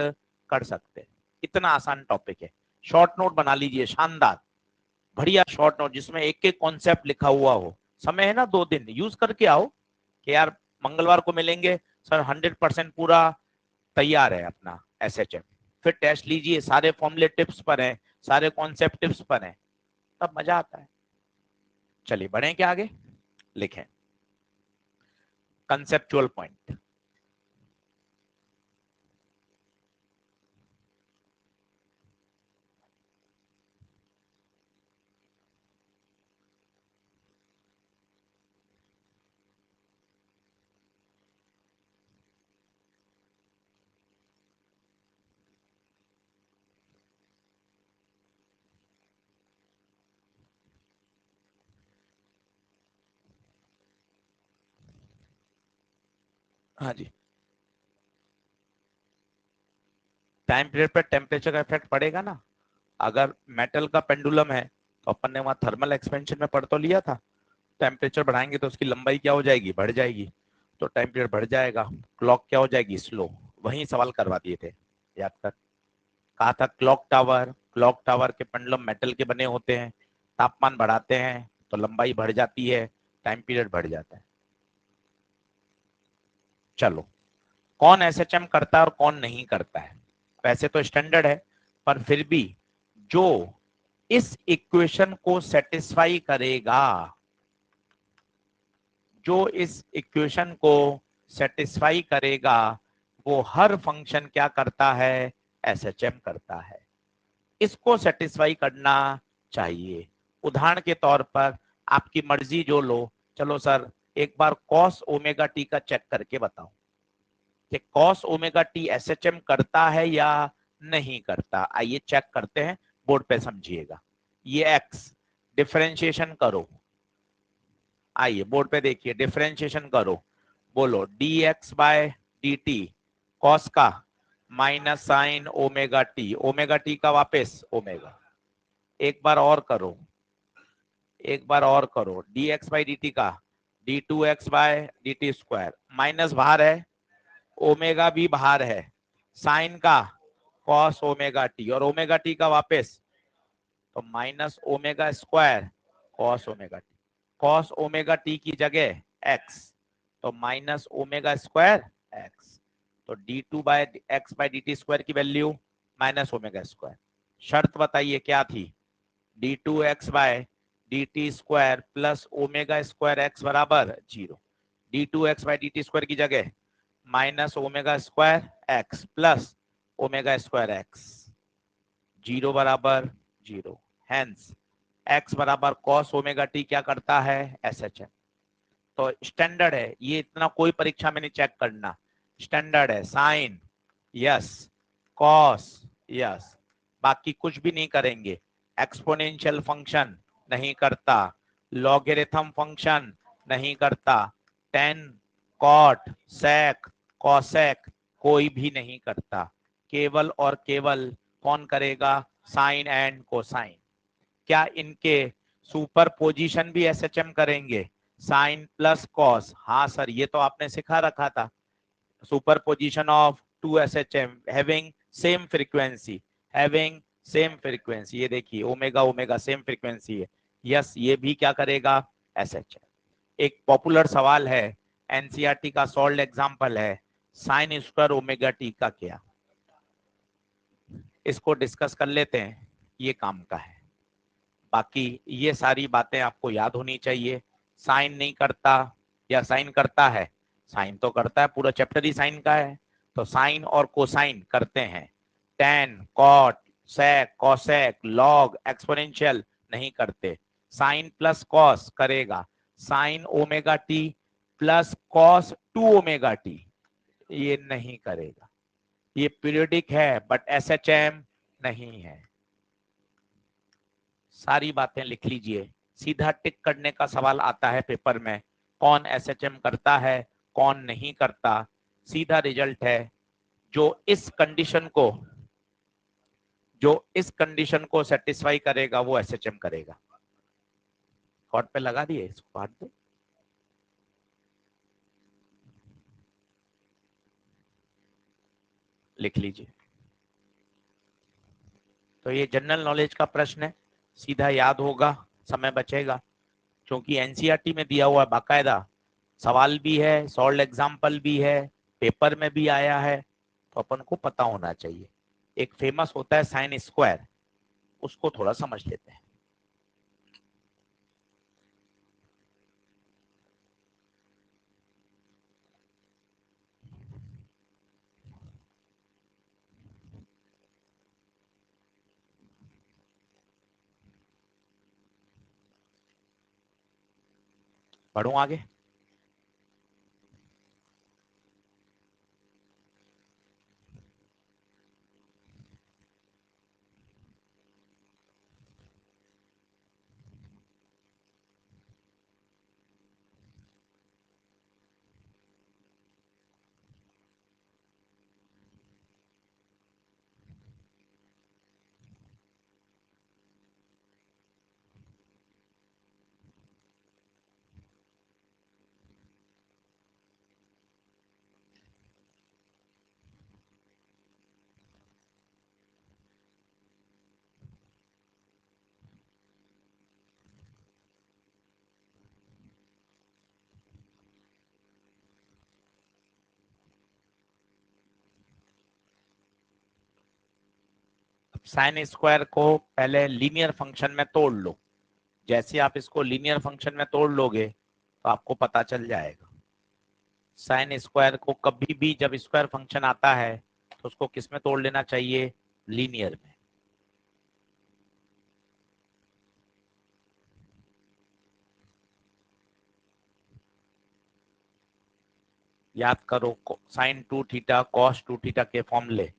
कर सकते हैं। इतना आसान टॉपिक है। शॉर्ट नोट बना लीजिए, शानदार बढ़िया शॉर्ट नोट जिसमें एक एक कॉन्सेप्ट लिखा हुआ हो। समय है ना, 2 दिन यूज करके आओ कि यार मंगलवार को मिलेंगे सर, 100% पूरा तैयार है अपना एसएचएम। फिर टेस्ट लीजिए, सारे फॉर्मूले टिप्स पर हैं, सारे कॉन्सेप्ट टिप्स पर हैं, तब मजा आता है। चलिए बढ़े क्या आगे, लिखें कंसेप्चुअल पॉइंट। हाँ जी, टाइम पीरियड पर टेम्परेचर का इफेक्ट पड़ेगा ना। अगर मेटल का पेंडुलम है तो अपन ने वहां थर्मल एक्सपेंशन में पढ़ तो लिया था, टेम्परेचर बढ़ाएंगे तो उसकी लंबाई क्या हो जाएगी? बढ़ जाएगी, तो टाइम पीरियड बढ़ जाएगा। क्लॉक क्या हो जाएगी? स्लो। वही सवाल करवा दिए थे, याद कर। कहा था क्लॉक टावर, क्लॉक टावर के पेंडुलम मेटल के बने होते हैं, तापमान बढ़ाते हैं तो लंबाई बढ़ जाती है, टाइम पीरियड बढ़ जाता है। चलो, कौन एसएचएम करता है और कौन नहीं करता है? वैसे तो स्टैंडर्ड है, पर फिर भी जो इस इक्वेशन को सेटिस्फाई करेगा, जो इस इक्वेशन को सेटिस्फाई करेगा, वो हर फंक्शन क्या करता है? एसएचएम करता है। इसको सेटिस्फाई करना चाहिए। उदाहरण के तौर पर आपकी मर्जी जो लो। चलो सर, एक बार कॉस ओमेगा टी का चेक करके बताओ कि कॉस ओमेगा टी एसएचएम करता है या नहीं करता। आइए चेक करते हैं, बोर्ड पे समझिएगा। ये एक्स डिफरेंशिएशन करो। आइए बोर्ड पे देखिए, डिफरेंशिएशन करो। बोलो D X by D T, cos का minus sine omega T, omega T का वापस ओमेगा। एक बार और करो, एक बार और करो, D X by D T का D two x by D T square, minus बाहर है, ओमेगा भी बाहर है, साइन का कॉस ओमेगा टी, और ओमेगा टी का वापस, तो minus omega square cos omega T. Cos omega T की जगह एक्स, तो माइनस ओमेगा स्क्वायर एक्स। तो D two by X by D T square की वैल्यू माइनस ओमेगा स्क्वायर। शर्त बताइए क्या थी? D two x by D T square plus omega square x बराबर 0। D two x by D T square की जगह minus omega square x plus omega square x, 0 बराबर 0। Hence x बराबर cos omega t क्या करता है, SHM। तो standard है ये, इतना कोई परीक्षा में नहीं चेक करना, स्टैंडर्ड है। साइन यस, कॉस यस, बाकी कुछ भी नहीं करेंगे। एक्सपोनेंशियल फंक्शन नहीं करता, लॉगरिथम फंक्शन नहीं करता, टेन, कॉट, सेक, कॉसेक कोई भी नहीं करता। केवल और केवल कौन करेगा, साइन एंड कोसाइन। क्या इनके सुपर पोजिशन भी SHM करेंगे, साइन प्लस कॉस? हाँ सर, ये तो आपने सिखा रखा था, superposition of two SHM having same frequency, having same frequency. ये देखिए ओमेगा ओमेगा सेम फ्रीक्वेंसी है, यस ये भी क्या करेगा, SHM। एक पॉपुलर सवाल है, NCERT का सॉल्व एग्जांपल है, साइन स्क्वायर ओमेगा टी का क्या, इसको डिस्कस कर लेते हैं, ये काम का है। बाकी ये सारी बातें आपको याद होनी चाहिए। साइन नहीं करता या साइन करता है, साइन तो करता है, पूरा चैप्टर ही साइन का है। तो साइन और कोसाइन करते हैं, टेन, कॉट, सेक, कॉसेक, लॉग, एक्सपोनेंशियल नहीं करते। साइन प्लस कॉस करेगा, sign omega T plus cos two omega t, ये नहीं करेगा। ये पीरियोडिक है बट SHM नहीं है। सारी बातें लिख लीजिए, सीधा टिक करने का सवाल आता है पेपर में, कौन SHM करता है कौन नहीं करता, सीधा रिजल्ट है। जो इस कंडीशन को जो इस कंडीशन को सेटिस्फाई करेगा वो SHM करेगा। कॉर्ड पे लगा दिए, इसको काट दो। लिख लीजिए। तो ये जनरल नॉलेज का प्रश्न है, सीधा याद होगा, समय बचेगा, क्योंकि NCERT में दिया हुआ बाकायदा सवाल भी है, सॉल्व एग्जाम्पल भी है, पेपर में भी आया है, तो अपन को पता होना चाहिए। एक फेमस होता है साइन स्क्वायर, उसको थोड़ा समझ लेते हैं। पढ़ूं आगे। साइन स्क्वायर को पहले लीनियर फंक्शन में तोड़ लो, जैसे आप इसको लीनियर फंक्शन में तोड़ लोगे तो आपको पता चल जाएगा। साइन स्क्वायर को कभी भी जब स्क्वायर फंक्शन आता है तो उसको किस में तोड़ लेना चाहिए, लीनियर में। याद करो, sign to theta cos two theta के फॉर्मूले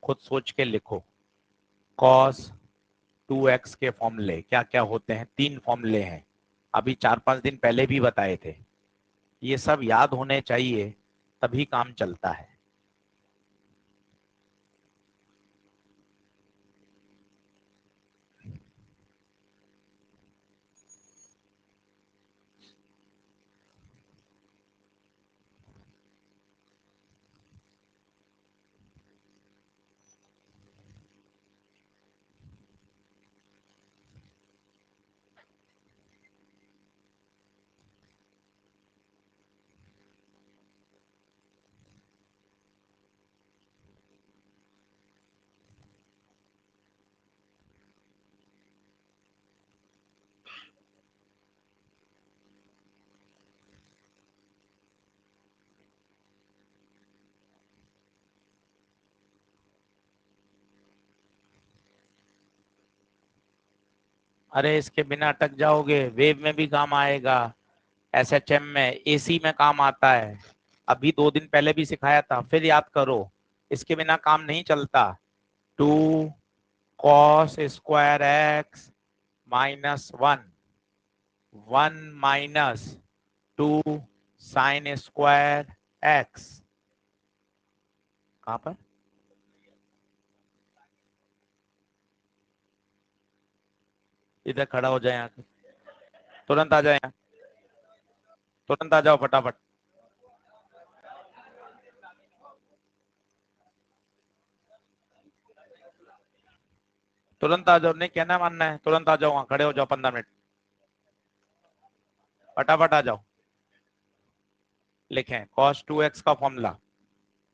खुद सोच के लिखो। कॉस 2x के फॉर्मूले क्या क्या होते हैं, 3 फॉर्मूले हैं, अभी 4-5 दिन पहले भी बताए थे। ये सब याद होने चाहिए, तभी काम चलता है। अरे इसके बिना अटक जाओगे, वेव में भी काम आएगा, एसएचएम में, एसी में काम आता है। अभी 2 दिन पहले भी सिखाया था, फिर याद करो, इसके बिना काम नहीं चलता। 2 cos² x -1, 1 - 2 sin² x। कहां पर? इधर खड़ा हो जाए, यहाँ तुरंत आ जाए, यहाँ तुरंत आ जाओ फटाफट। तुरंत आ जाओ, नहीं कहना मानना है, तुरंत आ जाओ, वहां खड़े हो जाओ 15 मिनट, फटाफट आ जाओ। लिखें cos2x का फॉर्मूला,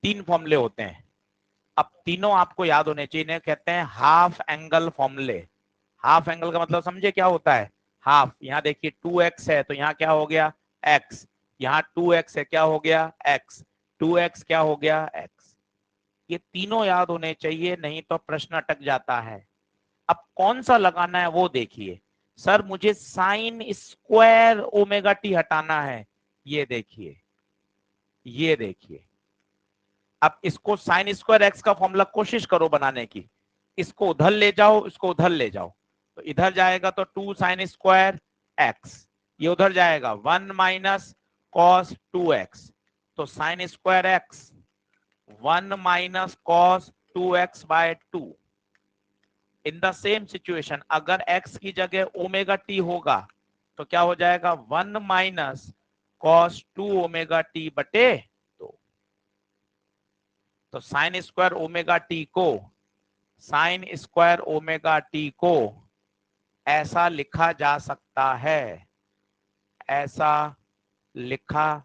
3 फॉर्मूले होते हैं, अब तीनों आपको याद होने चाहिए, इन्हें कहते हैं हाफ एंगल फॉर्मूले। हाफ एंगल का मतलब समझे क्या होता है? हाफ, यहाँ देखिए 2x है तो यहाँ क्या हो गया x, यहाँ 2x है क्या हो गया x, 2x क्या हो गया x। ये तीनों याद होने चाहिए, नहीं तो प्रश्न अटक जाता है। अब कौन सा लगाना है वो देखिए। सर मुझे sin² ω t हटाना है, ये देखिए, ये देखिए। अब इसको sin² x का फॉर्मूला कोशिश करो बनाने की, इसको उधर ले जाओ, इसको उधर ले जाओ, तो इधर जाएगा तो 2 sin²x, ये उधर जाएगा 1 - cos2x, तो sin²x 1 - cos2x/2। In the same situation अगर x की जगह ω t होगा तो क्या हो जाएगा 1 - cos2ω t/2। तो sin²ω t को ऐसा लिखा जा सकता है, ऐसा लिखा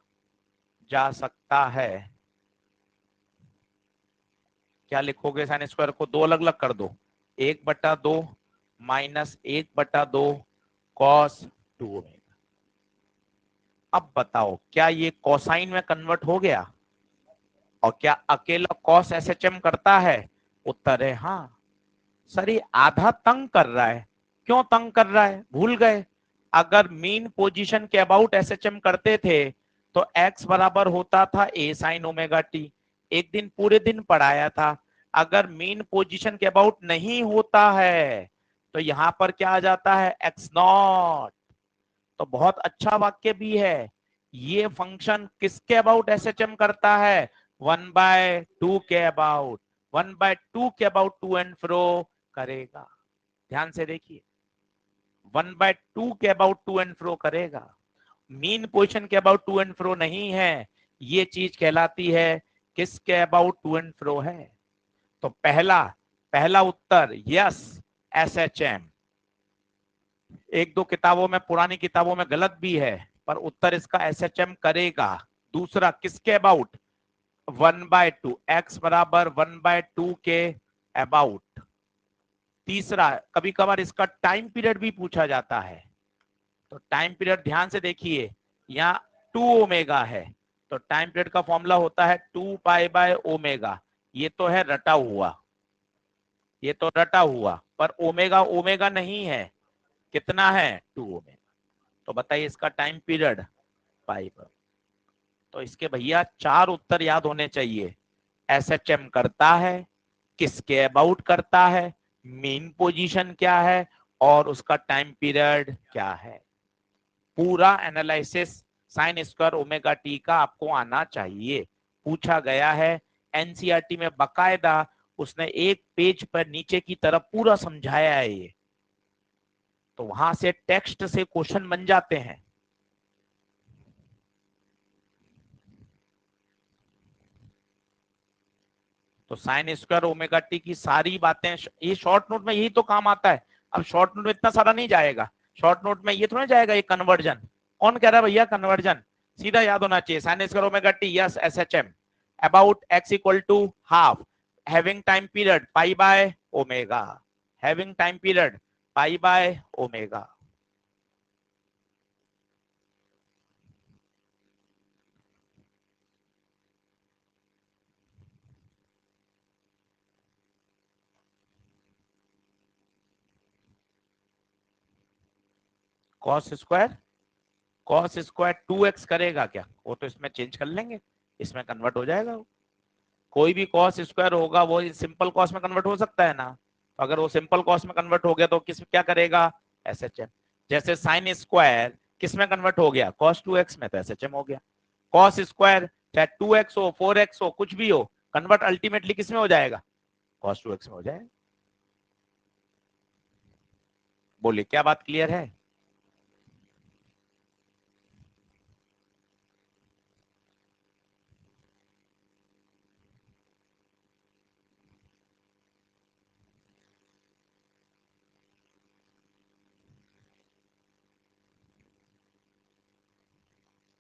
जा सकता है। क्या लिखोगे? sin² को दो अलग अलग कर दो, 1/2 -1/2 cos2ω। अब बताओ क्या ये कोसाइन में कन्वर्ट हो गया? और क्या अकेला कॉस एसएचएम करता है? उत्तर है हाँ। सर ये आधा तंग कर रहा है, क्यों तंग कर रहा है भूल गए? अगर मीन पोजीशन के अबाउट एसएचएम करते थे तो x बराबर होता था a sin ω t। एक दिन पूरे दिन पढ़ाया था, अगर मीन पोजीशन के अबाउट नहीं होता है तो यहां पर क्या आ जाता है x0। तो बहुत अच्छा वाक्य भी है। ये फंक्शन किसके अबाउट एसएचएम करता है? 1/2 के अबाउट, 1/2 के अबाउट टू एंड फ्रो करेगा। ध्यान से देखिए, 1/2 के अबाउट टू एंड फ्रो करेगा, मीन पोजीशन के अबाउट टू एंड फ्रो नहीं है। ये चीज कहलाती है किसके अबाउट टू एंड फ्रो है। तो पहला पहला उत्तर यस, एसएचएम। एक दो किताबों में, पुरानी किताबों में गलत भी है, पर उत्तर इसका एसएचएम करेगा। दूसरा किसके अबाउट? 1/2, x बराबर 1/2 के अबाउट। तीसरा, कभी कभार इसका टाइम पीरियड भी पूछा जाता है, तो टाइम पीरियड ध्यान से देखिए, यहाँ 2ω है तो टाइम पीरियड का फॉर्मूला होता है 2π/ω। ये तो है रटा हुआ, ये तो रटा हुआ, पर ओमेगा ओमेगा नहीं है, कितना है 2ω। तो बताइए इसका टाइम पीरियड पाई पर। तो इसके भैया 4 उत्तर याद होने चाहिए। एसएचएम करता है, किसके अबाउट करता है, मेन पोजीशन क्या है, और उसका टाइम पीरियड क्या है। पूरा एनालिसिस sin² ω t का आपको आना चाहिए, पूछा गया है एनसीईआरटी में बकायदा, उसने एक पेज पर नीचे की तरफ पूरा समझाया है ये, तो वहां से टेक्स्ट से क्वेश्चन बन जाते हैं। तो sin² ω t की सारी बातें ये शॉर्ट नोट में यही तो काम आता है। अब शॉर्ट नोट में इतना सारा नहीं जाएगा, शॉर्ट नोट में ये थोड़ा जाएगा ये कन्वर्जन। कौन कह रहा है भैया कन्वर्जन? सीधा याद होना चाहिए sin²ω t yes SHM about x equal to half, having time period π/ω, having time period π/ω। Cos square 2x करेगा क्या? वो तो इसमें चेंज कर लेंगे, इसमें कन्वर्ट हो जाएगा वो। कोई भी कॉस स्क्वायर होगा वो सिंपल कॉस में कन्वर्ट हो सकता है ना। तो अगर वो सिंपल कॉस में कन्वर्ट हो गया तो किस क्या करेगा? एसएचएम। जैसे साइन स्क्वायर किस में कन्वर्ट हो गया? कॉस 2x में, तो एसएचएम हो गया। कॉस स्क्वायर चाहे 2x हो 4x हो कुछ भी हो, कन्वर्ट अल्टीमेटली किस में हो जाएगा? कॉस 2x में हो जाएगा। बोलिए क्या बात क्लियर है?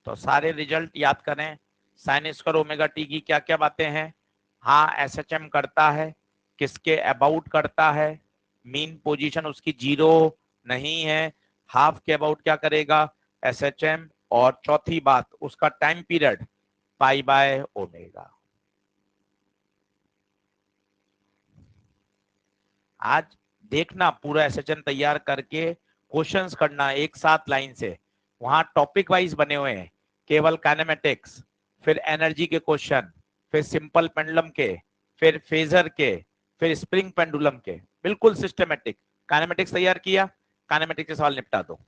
तो सारे रिजल्ट याद करें। साइन स्क्वायर ओमेगा टी की क्या क्या बातें हैं? हाँ एसएचएम करता है, किसके अबाउट करता है, मीन पोजीशन उसकी 0 नहीं है, हाफ के अबाउट क्या करेगा? एसएचएम, और चौथी बात उसका time period pi by omega. आज देखना पूरा एसएचएम तैयार करके क्वेश्चंस करना एक साथ लाइन से। वहां टॉपिक वाइज बने हुए हैं, केवल काइनेमेटिक्स, फिर एनर्जी के क्वेश्चन, फिर सिंपल पेंडुलम के, फिर फेजर के, फिर स्प्रिंग पेंडुलम के, बिल्कुल सिस्टमेटिक। काइनेमेटिक्स तैयार किया, काइनेमेटिक्स के सवाल निपटा दो।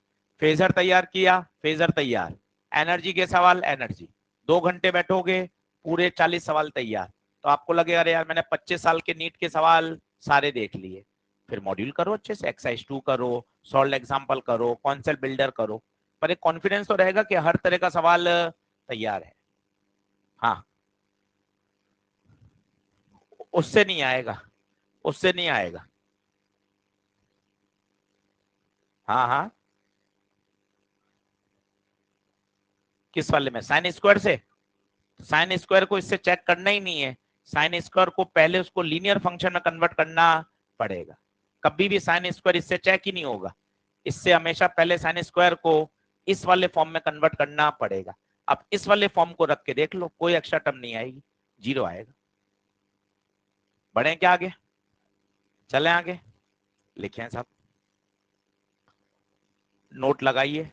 फेजर तैयार किया, फेजर तैयार। एनर्जी के सवाल, एनर्जी। 2 घंटे बैठोगे, पूरे 40 सवाल तैयार। तो आपको लगेगा अरे यार मैंने 25 साल के नीट के सवाल सारे देख लिए। फिर मॉड्यूल करो अच्छे से, एक्सरसाइज 2 करो, सॉल्व एग्जाम्पल करो, कॉन्सेप्ट बिल्डर करो। पर एक कॉन्फिडेंस तो रहेगा कि हर तरह का सवाल तैयार है। हाँ, उससे नहीं आएगा, उससे नहीं आएगा। हाँ हाँ, किस वाले में? साइन स्क्वायर से? साइन स्क्वायर को इससे चेक करना ही नहीं है। साइन स्क्वायर को पहले उसको लीनियर फंक्शन में कन्वर्ट करना पड़ेगा। कभी भी साइन स्क्वायर इससे चेक ही नहीं होगा। इससे हमेशा पहले साइन स्क्वायर को इस वाले फॉर्म में कन्वर्ट करना पड़ेगा। अब इस वाले फॉर्म को रख के देख लो, कोई एक्स्ट्रा टर्म नहीं आएगी, 0 आएगा। बढ़े क्या आगे? चले आगे, लिखे साहब, नोट लगाइए।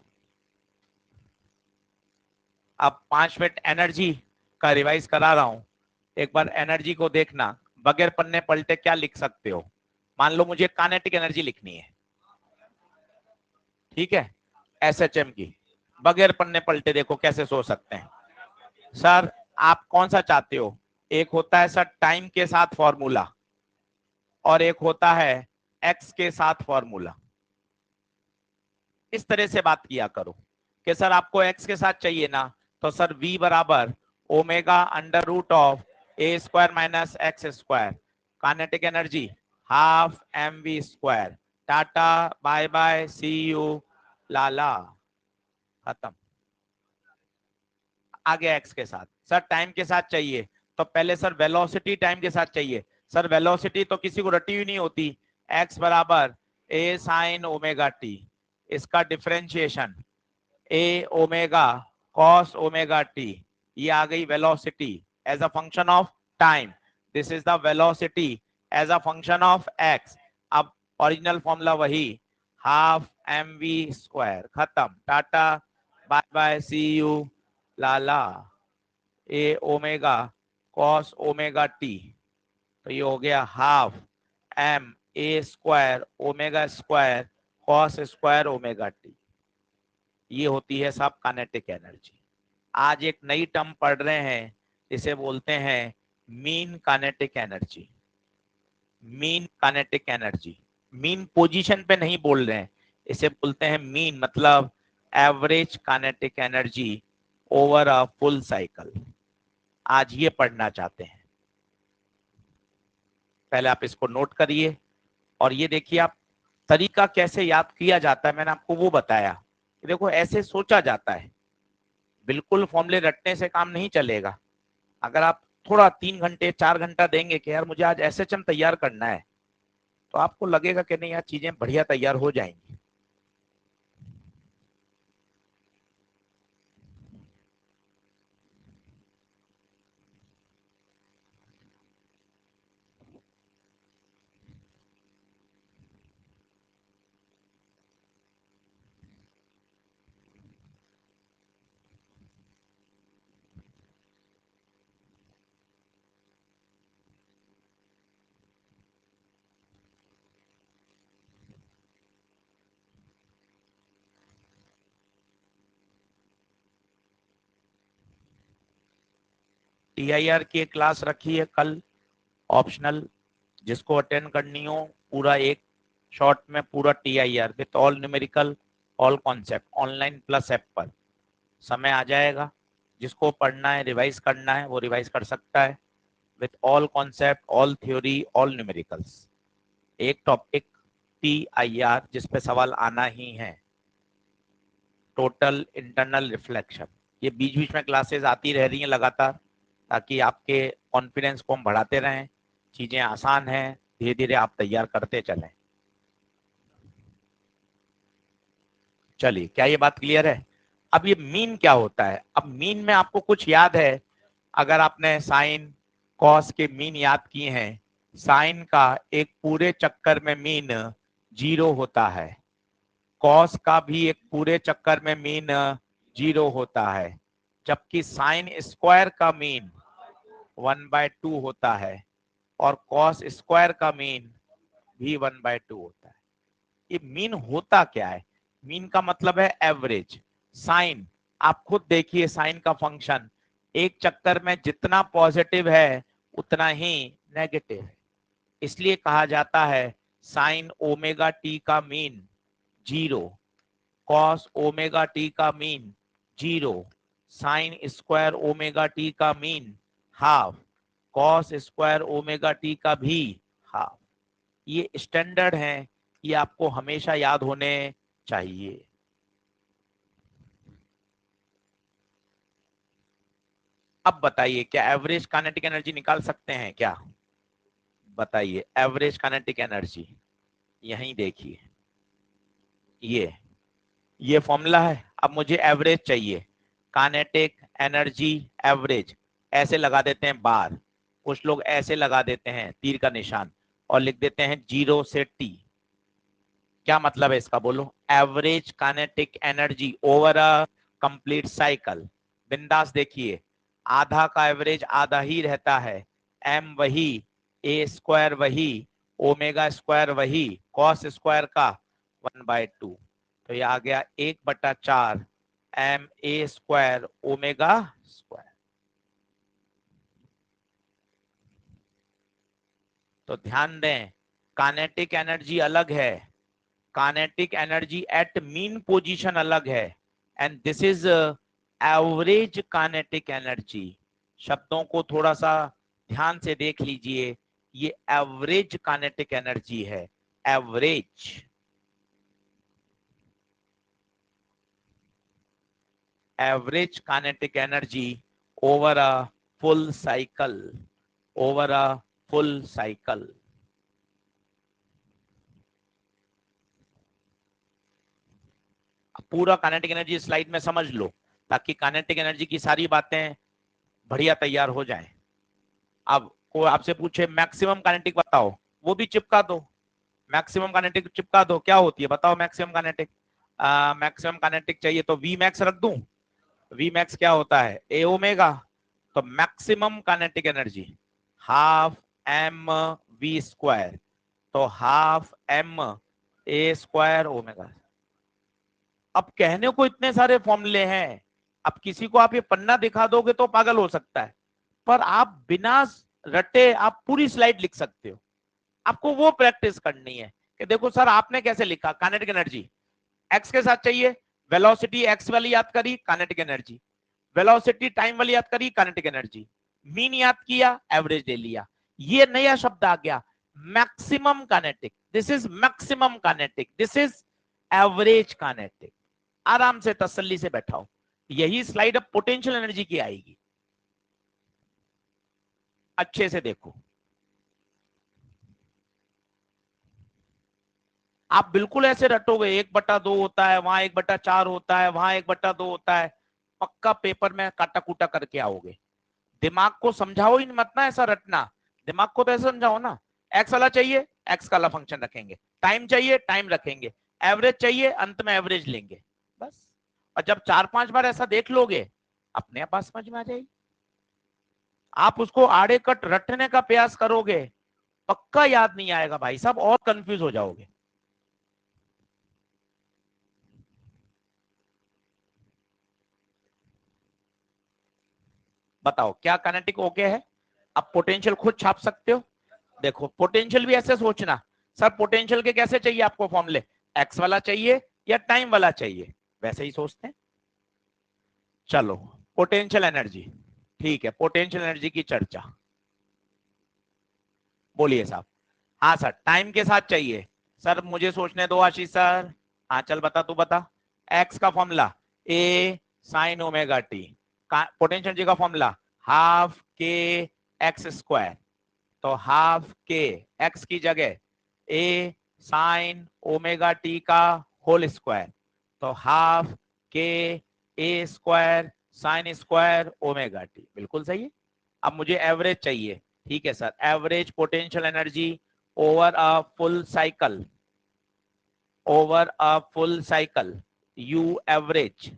अब 5 मिनट एनर्जी का रिवाइज करा रहा हूं। एक बार एनर्जी को देखना, बगैर पन्ने पलटे क्या लिख सकते हो? मान लो मुझे काइनेटिक एनर्जी लिखनी है, ठीक है, एसएचएम की। बगैर पन्ने पलटे देखो कैसे सोच सकते हैं। सर आप कौन सा चाहते हो? एक होता है सर टाइम के साथ फॉर्मूला, और एक होता है एक्स के साथ फॉर्मूला। इस तरह से बात किया करो कि सर आपको एक्स के साथ चाहिए ना, तो सर v बराबर omega under root of a square minus x square, kinetic energy half m v square, tata bye bye see you लाला, खत्म। आगे एक्स के साथ। सर टाइम के साथ चाहिए, तो पहले सर वेलोसिटी टाइम के साथ चाहिए। सर वेलोसिटी तो किसी को रटी हुई नहीं होती। एक्स बराबर ए साइन ओमेगा टी, इसका differentiation a omega cos omega t. ये आ गई velocity as a function of time. This is the velocity as a function of x. अब ओरिजिनल फॉर्मूला वही, हाफ एम वी स्क्वायर, खत्म, tata bye bye see you लाला। A omega cos omega t, तो ये हो गया half m a square omega square cos square omega t. ये होती है सब काइनेटिक एनर्जी। आज एक नई टर्म पढ़ रहे हैं, इसे बोलते हैं mean kinetic energy. Mean kinetic energy, mean position पे नहीं बोल रहे हैं, इसे बोलते हैं मीन, मतलब average kinetic energy over a full cycle. आज ये पढ़ना चाहते हैं। पहले आप इसको नोट करिए, और ये देखिए आप तरीका कैसे याद किया जाता है, मैंने आपको वो बताया। देखो ऐसे सोचा जाता है, बिल्कुल फॉर्मूले रटने से काम नहीं चलेगा। अगर आप थोड़ा 3 घंटे 4 घंटा देंगे कि यार मुझे आज एसएचएम तैयार करना है, तो आपको लगेगा कि नहीं यार चीजें बढ़िया तैयार हो जाएंगी। TIR की एक क्लास रखी है कल, ऑप्शनल, जिसको अटेंड करनी हो पूरा एक शॉर्ट में पूरा TIR with all numerical all concept online plus app पर समय आ जाएगा। जिसको पढ़ना है रिवाइज करना है वो रिवाइज कर सकता है with all concept all theory all numericals. एक टॉपिक TIR जिस पे सवाल आना ही है, टोटल इंटरनल रिफ्लेक्शन। ये बीच बीच में क्लासेस आती रह रही हैं लगातार, ताकि आपके कॉन्फिडेंस को हम बढ़ाते रहें। चीजें आसान हैं, धीरे धीरे आप तैयार करते चलें। चलिए, क्या ये बात क्लियर है? अब ये मीन क्या होता है? अब मीन में आपको कुछ याद है? अगर आपने साइन कॉस के मीन याद किए हैं, साइन का एक पूरे चक्कर में मीन 0 होता है, कॉस का भी एक पूरे चक्कर में मीन 0 होता है, जबकि साइन स्क्वायर का मीन 1/2 होता है और कॉस स्क्वायर का मीन भी 1/2 होता है। ये मीन होता क्या है? मीन का मतलब है एवरेज। साइन, आप खुद देखिए साइन का फंक्शन, एक चक्कर में जितना पॉजिटिव है उतना ही नेगेटिव है। इसलिए कहा जाता है साइन ओमेगा टी का मीन 0, कॉस ओमेगा टी का mean 0, sine square omega T का mean half, cos square omega T का भी हाफ। ये स्टैंडर्ड है, ये आपको हमेशा याद होने चाहिए। अब बताइए, क्या एवरेज काइनेटिक एनर्जी निकाल सकते हैं क्या? बताइए, एवरेज काइनेटिक एनर्जी यहीं देखिए, ये फॉर्मूला है। अब मुझे एवरेज चाहिए, काइनेटिक एनर्जी एवरेज, ऐसे लगा देते हैं बार, कुछ लोग ऐसे लगा देते हैं तीर का निशान और लिख देते हैं 0 से T। क्या मतलब है इसका बोलो? Average kinetic energy over a complete cycle. बिंदास देखिए, आधा का एवरेज आधा ही रहता है, एम वही, ए स्क्वायर वही, ओमेगा स्क्वायर वही, कॉस स्क्वायर का 1/2। तो ये आ गया 1/4 m a square omega square. तो ध्यान दें, काइनेटिक एनर्जी अलग है, kinetic energy at mean position अलग है, and this is average kinetic energy. शब्दों को थोड़ा सा ध्यान से देख लीजिए, ये एवरेज काइनेटिक एनर्जी है, average. Average kinetic energy over a full cycle, over a full cycle. पूरा काइनेटिक एनर्जी स्लाइड में समझ लो, ताकि काइनेटिक एनर्जी की सारी बातें बढ़िया तैयार हो जाए। अब कोई आपसे पूछे मैक्सिमम काइनेटिक बताओ, वो भी चिपका दो, मैक्सिमम काइनेटिक चिपका दो, क्या होती है बताओ मैक्सिमम काइनेटिक? मैक्सिमम काइनेटिक चाहिए तो वी मैक्स रख दूं। वी मैक्स क्या होता है? A omega. तो maximum kinetic energy half m v square, तो half m a square omega. अब कहने को इतने सारे फॉर्मूले हैं, अब किसी को आप ये पन्ना दिखा दोगे तो पागल हो सकता है, पर आप बिना रटे आप पूरी स्लाइड लिख सकते हो। आपको वो प्रैक्टिस करनी है कि देखो सर आपने कैसे लिखा, काइनेटिक एनर्जी एक्स के साथ चाहिए, वेलोसिटी एक्स वाली याद करी, काइनेटिक एनर्जी, वेलोसिटी टाइम वाली याद करी, काइनेटिक एनर्जी, मीन याद किया, एवरेज ले लिया। ये नया शब्द आ गया, maximum kinetic, this is maximum kinetic, this is average kinetic. आराम से तसल्ली से बैठाओ, यही स्लाइड अब पोटेंशियल एनर्जी की आएगी। अच्छे से देखो, आप बिल्कुल ऐसे रटोगे 1/2 होता है, वहां 1/4 होता है, वहां 1/2 होता है, पक्का पेपर में काटा कूटा करके आओगे। दिमाग को समझाओ ही मत ना ऐसा रटना, दिमाग को तो ऐसा समझाओ ना, एक्स वाला चाहिए एक्स का फंक्शन रखेंगे, टाइम चाहिए टाइम रखेंगे, एवरेज चाहिए अंत में एवरेज लेंगे, बस। और जब 4-5 बार ऐसा देख लोगे, अपने आप समझ में आ जाएगी। आप उसको आड़े कट रटने का प्रयास करोगे, पक्का याद नहीं आएगा भाई साहब, और कंफ्यूज हो जाओगे। बताओ क्या काइनेटिक ओके है? अब पोटेंशियल खुद छाप सकते हो। देखो पोटेंशियल भी ऐसे सोचना, सर पोटेंशियल के कैसे चाहिए आपको फॉर्मूले, एक्स वाला चाहिए या टाइम वाला चाहिए, वैसे ही सोचते हैं। चलो पोटेंशियल एनर्जी, ठीक है, पोटेंशियल एनर्जी की चर्चा, बोलिए साहब। हाँ सर टाइम के साथ चाहिए। सर मुझे सोचने दो आशीष सर। हाँ चल बता, तू बता। एक्स का formula a sine omega t, potential energy का formula half k x square, तो हाफ के एक्स की जगह ए साइन ओमेगा टी का होल स्क्वायर, तो half k a square sine square omega t, बिल्कुल सही है। अब मुझे एवरेज चाहिए, ठीक है sir, average potential energy over a full cycle, over a full cycle, u average,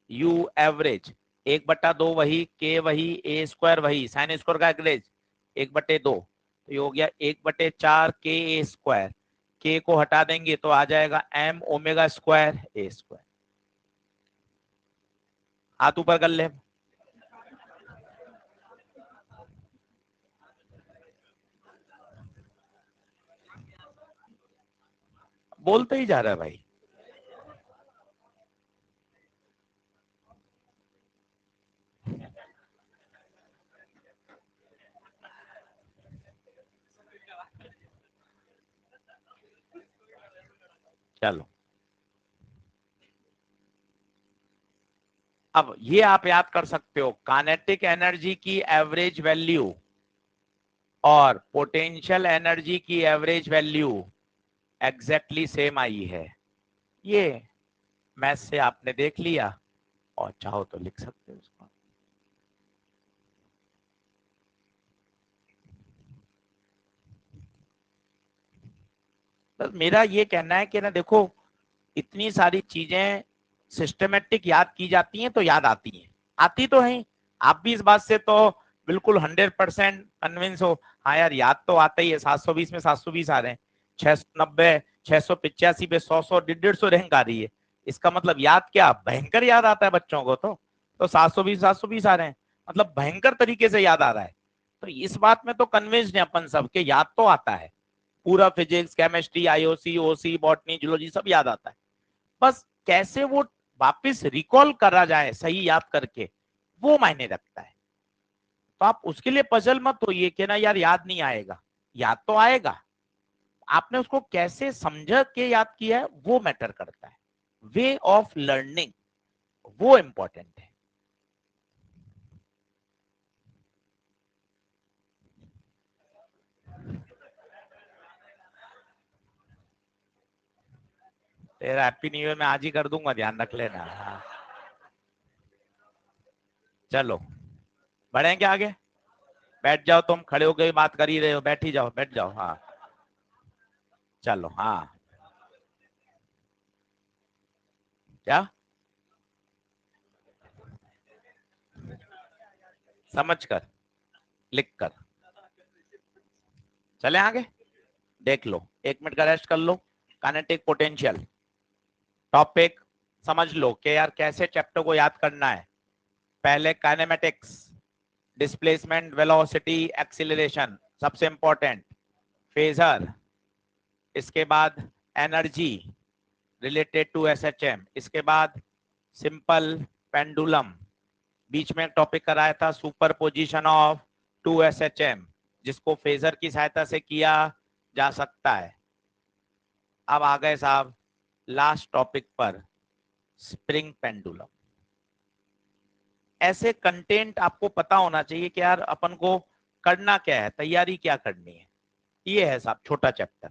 u average 1/2 वही, के वही, ए स्क्वायर वही, साइन स्क्वायर का एवरेज 1/2, तो ये हो गया 1/4 के ए स्क्वायर, के को हटा देंगे तो आ जाएगा एम ओमेगा स्क्वायर ए स्क्वायर। हाथ ऊपर कर ले, बोलते ही जा रहा है भाई। चलो अब ये आप याद कर सकते हो, काइनेटिक एनर्जी की एवरेज वैल्यू और पोटेंशियल एनर्जी की एवरेज वैल्यू एग्जैक्टली सेम आई है। ये मैथ से आपने देख लिया और चाहो तो लिख सकते हो उसको। बस मेरा ये कहना है कि ना देखो, इतनी सारी चीजें सिस्टमेटिक याद की जाती हैं तो याद आती हैं, आती तो है। आप भी इस बात से तो बिल्कुल 100% कन्विंस हो। हाँ यार याद तो आता ही है, 720 में 720 आ रहे हैं, 690 685 पे 100 150 रैंक आ रही है, इसका मतलब याद क्या, भयंकर याद आता है बच्चों को। तो 720 आ रहे हैं, मतलब भयंकर तरीके से याद आ रहा है। तो इस बात में तो कन्विंस्ड है अपन सब के याद तो आता है, पूरा फिजिक्स केमिस्ट्री आईओसी ओसी बॉटनी जूलॉजी सब याद आता है। बस कैसे वो वापस रिकॉल करा जाए सही याद करके, वो मायने रखता है। तो आप उसके लिए पजल मत होइए कि ना यार याद नहीं आएगा, याद तो आएगा, आपने उसको कैसे समझ के याद किया है वो मैटर करता है। वे ऑफ लर्निंग वो इंपॉर्टेंट है। तेरा हैप्पी न्यू ईयर मैं आज ही कर दूंगा, ध्यान रख लेना। हाँ। चलो बढ़े क्या आगे, बैठ जाओ, तुम खड़े हो गए बात कर ही रहे हो, बैठ ही जाओ, बैठ जाओ। हाँ चलो। हाँ क्या, समझ कर, लिख कर, चले आगे, देख लो, 1 मिनट का रेस्ट कर लो। काइनेटिक पोटेंशियल टॉपिक समझ लो कि यार कैसे चैप्टर को याद करना है। पहले काइनेमेटिक्स, डिस्प्लेसमेंट वेलोसिटी एक्सीलरेशन सबसे इंपॉर्टेंट, फेजर, इसके बाद एनर्जी रिलेटेड टू एसएचएम, इसके बाद सिंपल पेंडुलम, बीच में एक टॉपिक कराया था superposition of two SHM, जिसको फेजर की सहायता से किया जा सकता है। अब आ गए साहब लास्ट टॉपिक पर, स्प्रिंग पेंडुलम। ऐसे कंटेंट आपको पता होना चाहिए कि यार अपन को करना क्या है, तैयारी क्या करनी है। ये है साहब छोटा चैप्टर।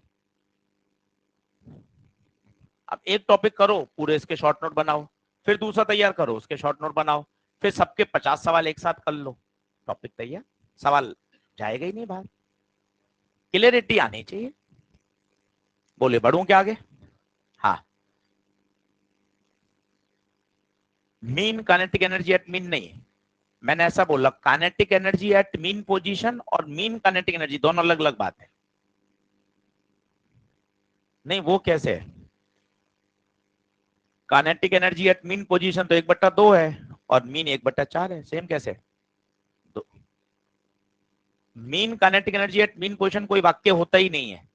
अब एक टॉपिक करो पूरे इसके शॉर्ट नोट बनाओ, फिर दूसरा तैयार करो उसके शॉर्ट नोट बनाओ, फिर सबके 50 सवाल एक साथ कर लो, टॉपिक तैयार, सवाल जाएगा ही नहीं बाहर। क्लियरिटी आनी चाहिए। बोले बढ़ू क्या आगे। हाँ mean kinetic energy at mean नहीं, मैंने ऐसा बोला kinetic energy at mean position और मीन काइनेटिक एनर्जी दोनों अलग अलग बात है। नहीं वो कैसे है, kinetic energy at mean position तो 1/2 है और मीन 1/4 है, सेम कैसे। Mean kinetic energy at mean position कोई वाक्य होता ही नहीं है।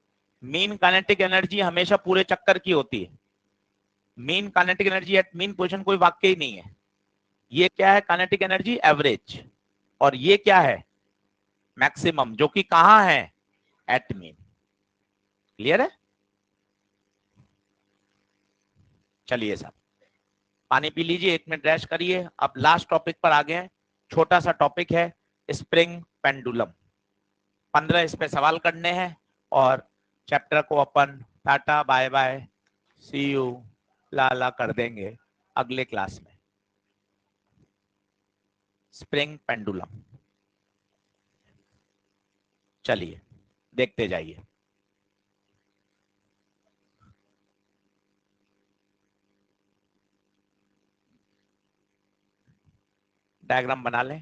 मीन काइनेटिक एनर्जी हमेशा पूरे चक्कर की होती है। Mean kinetic energy at mean position कोई वाक्य ही नहीं है। ये क्या है? Kinetic energy average. और ये क्या है? मैक्सिमम, जो कि कहां है? Eight mean. क्लियर है? चलिए साहब, पानी पी लीजिए, 1 मिनट रेस्ट करिए। अब लास्ट टॉपिक पर आ गए हैं। छोटा सा टॉपिक है, स्प्रिंग पेंडुलम। 15 इस पे सवाल करने हैं और चैप्टर को अपन tata bye bye see you ला कर देंगे अगले क्लास में। स्प्रिंग पेंडुलम, चलिए देखते जाइए। डायग्राम बना लें।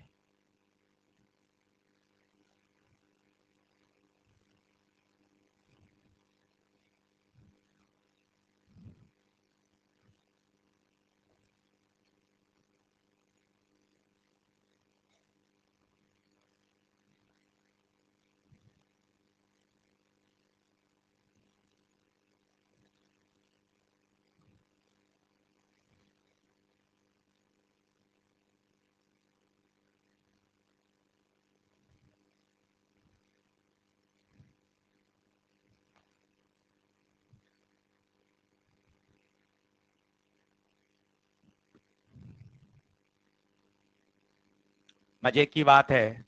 मजे की बात है,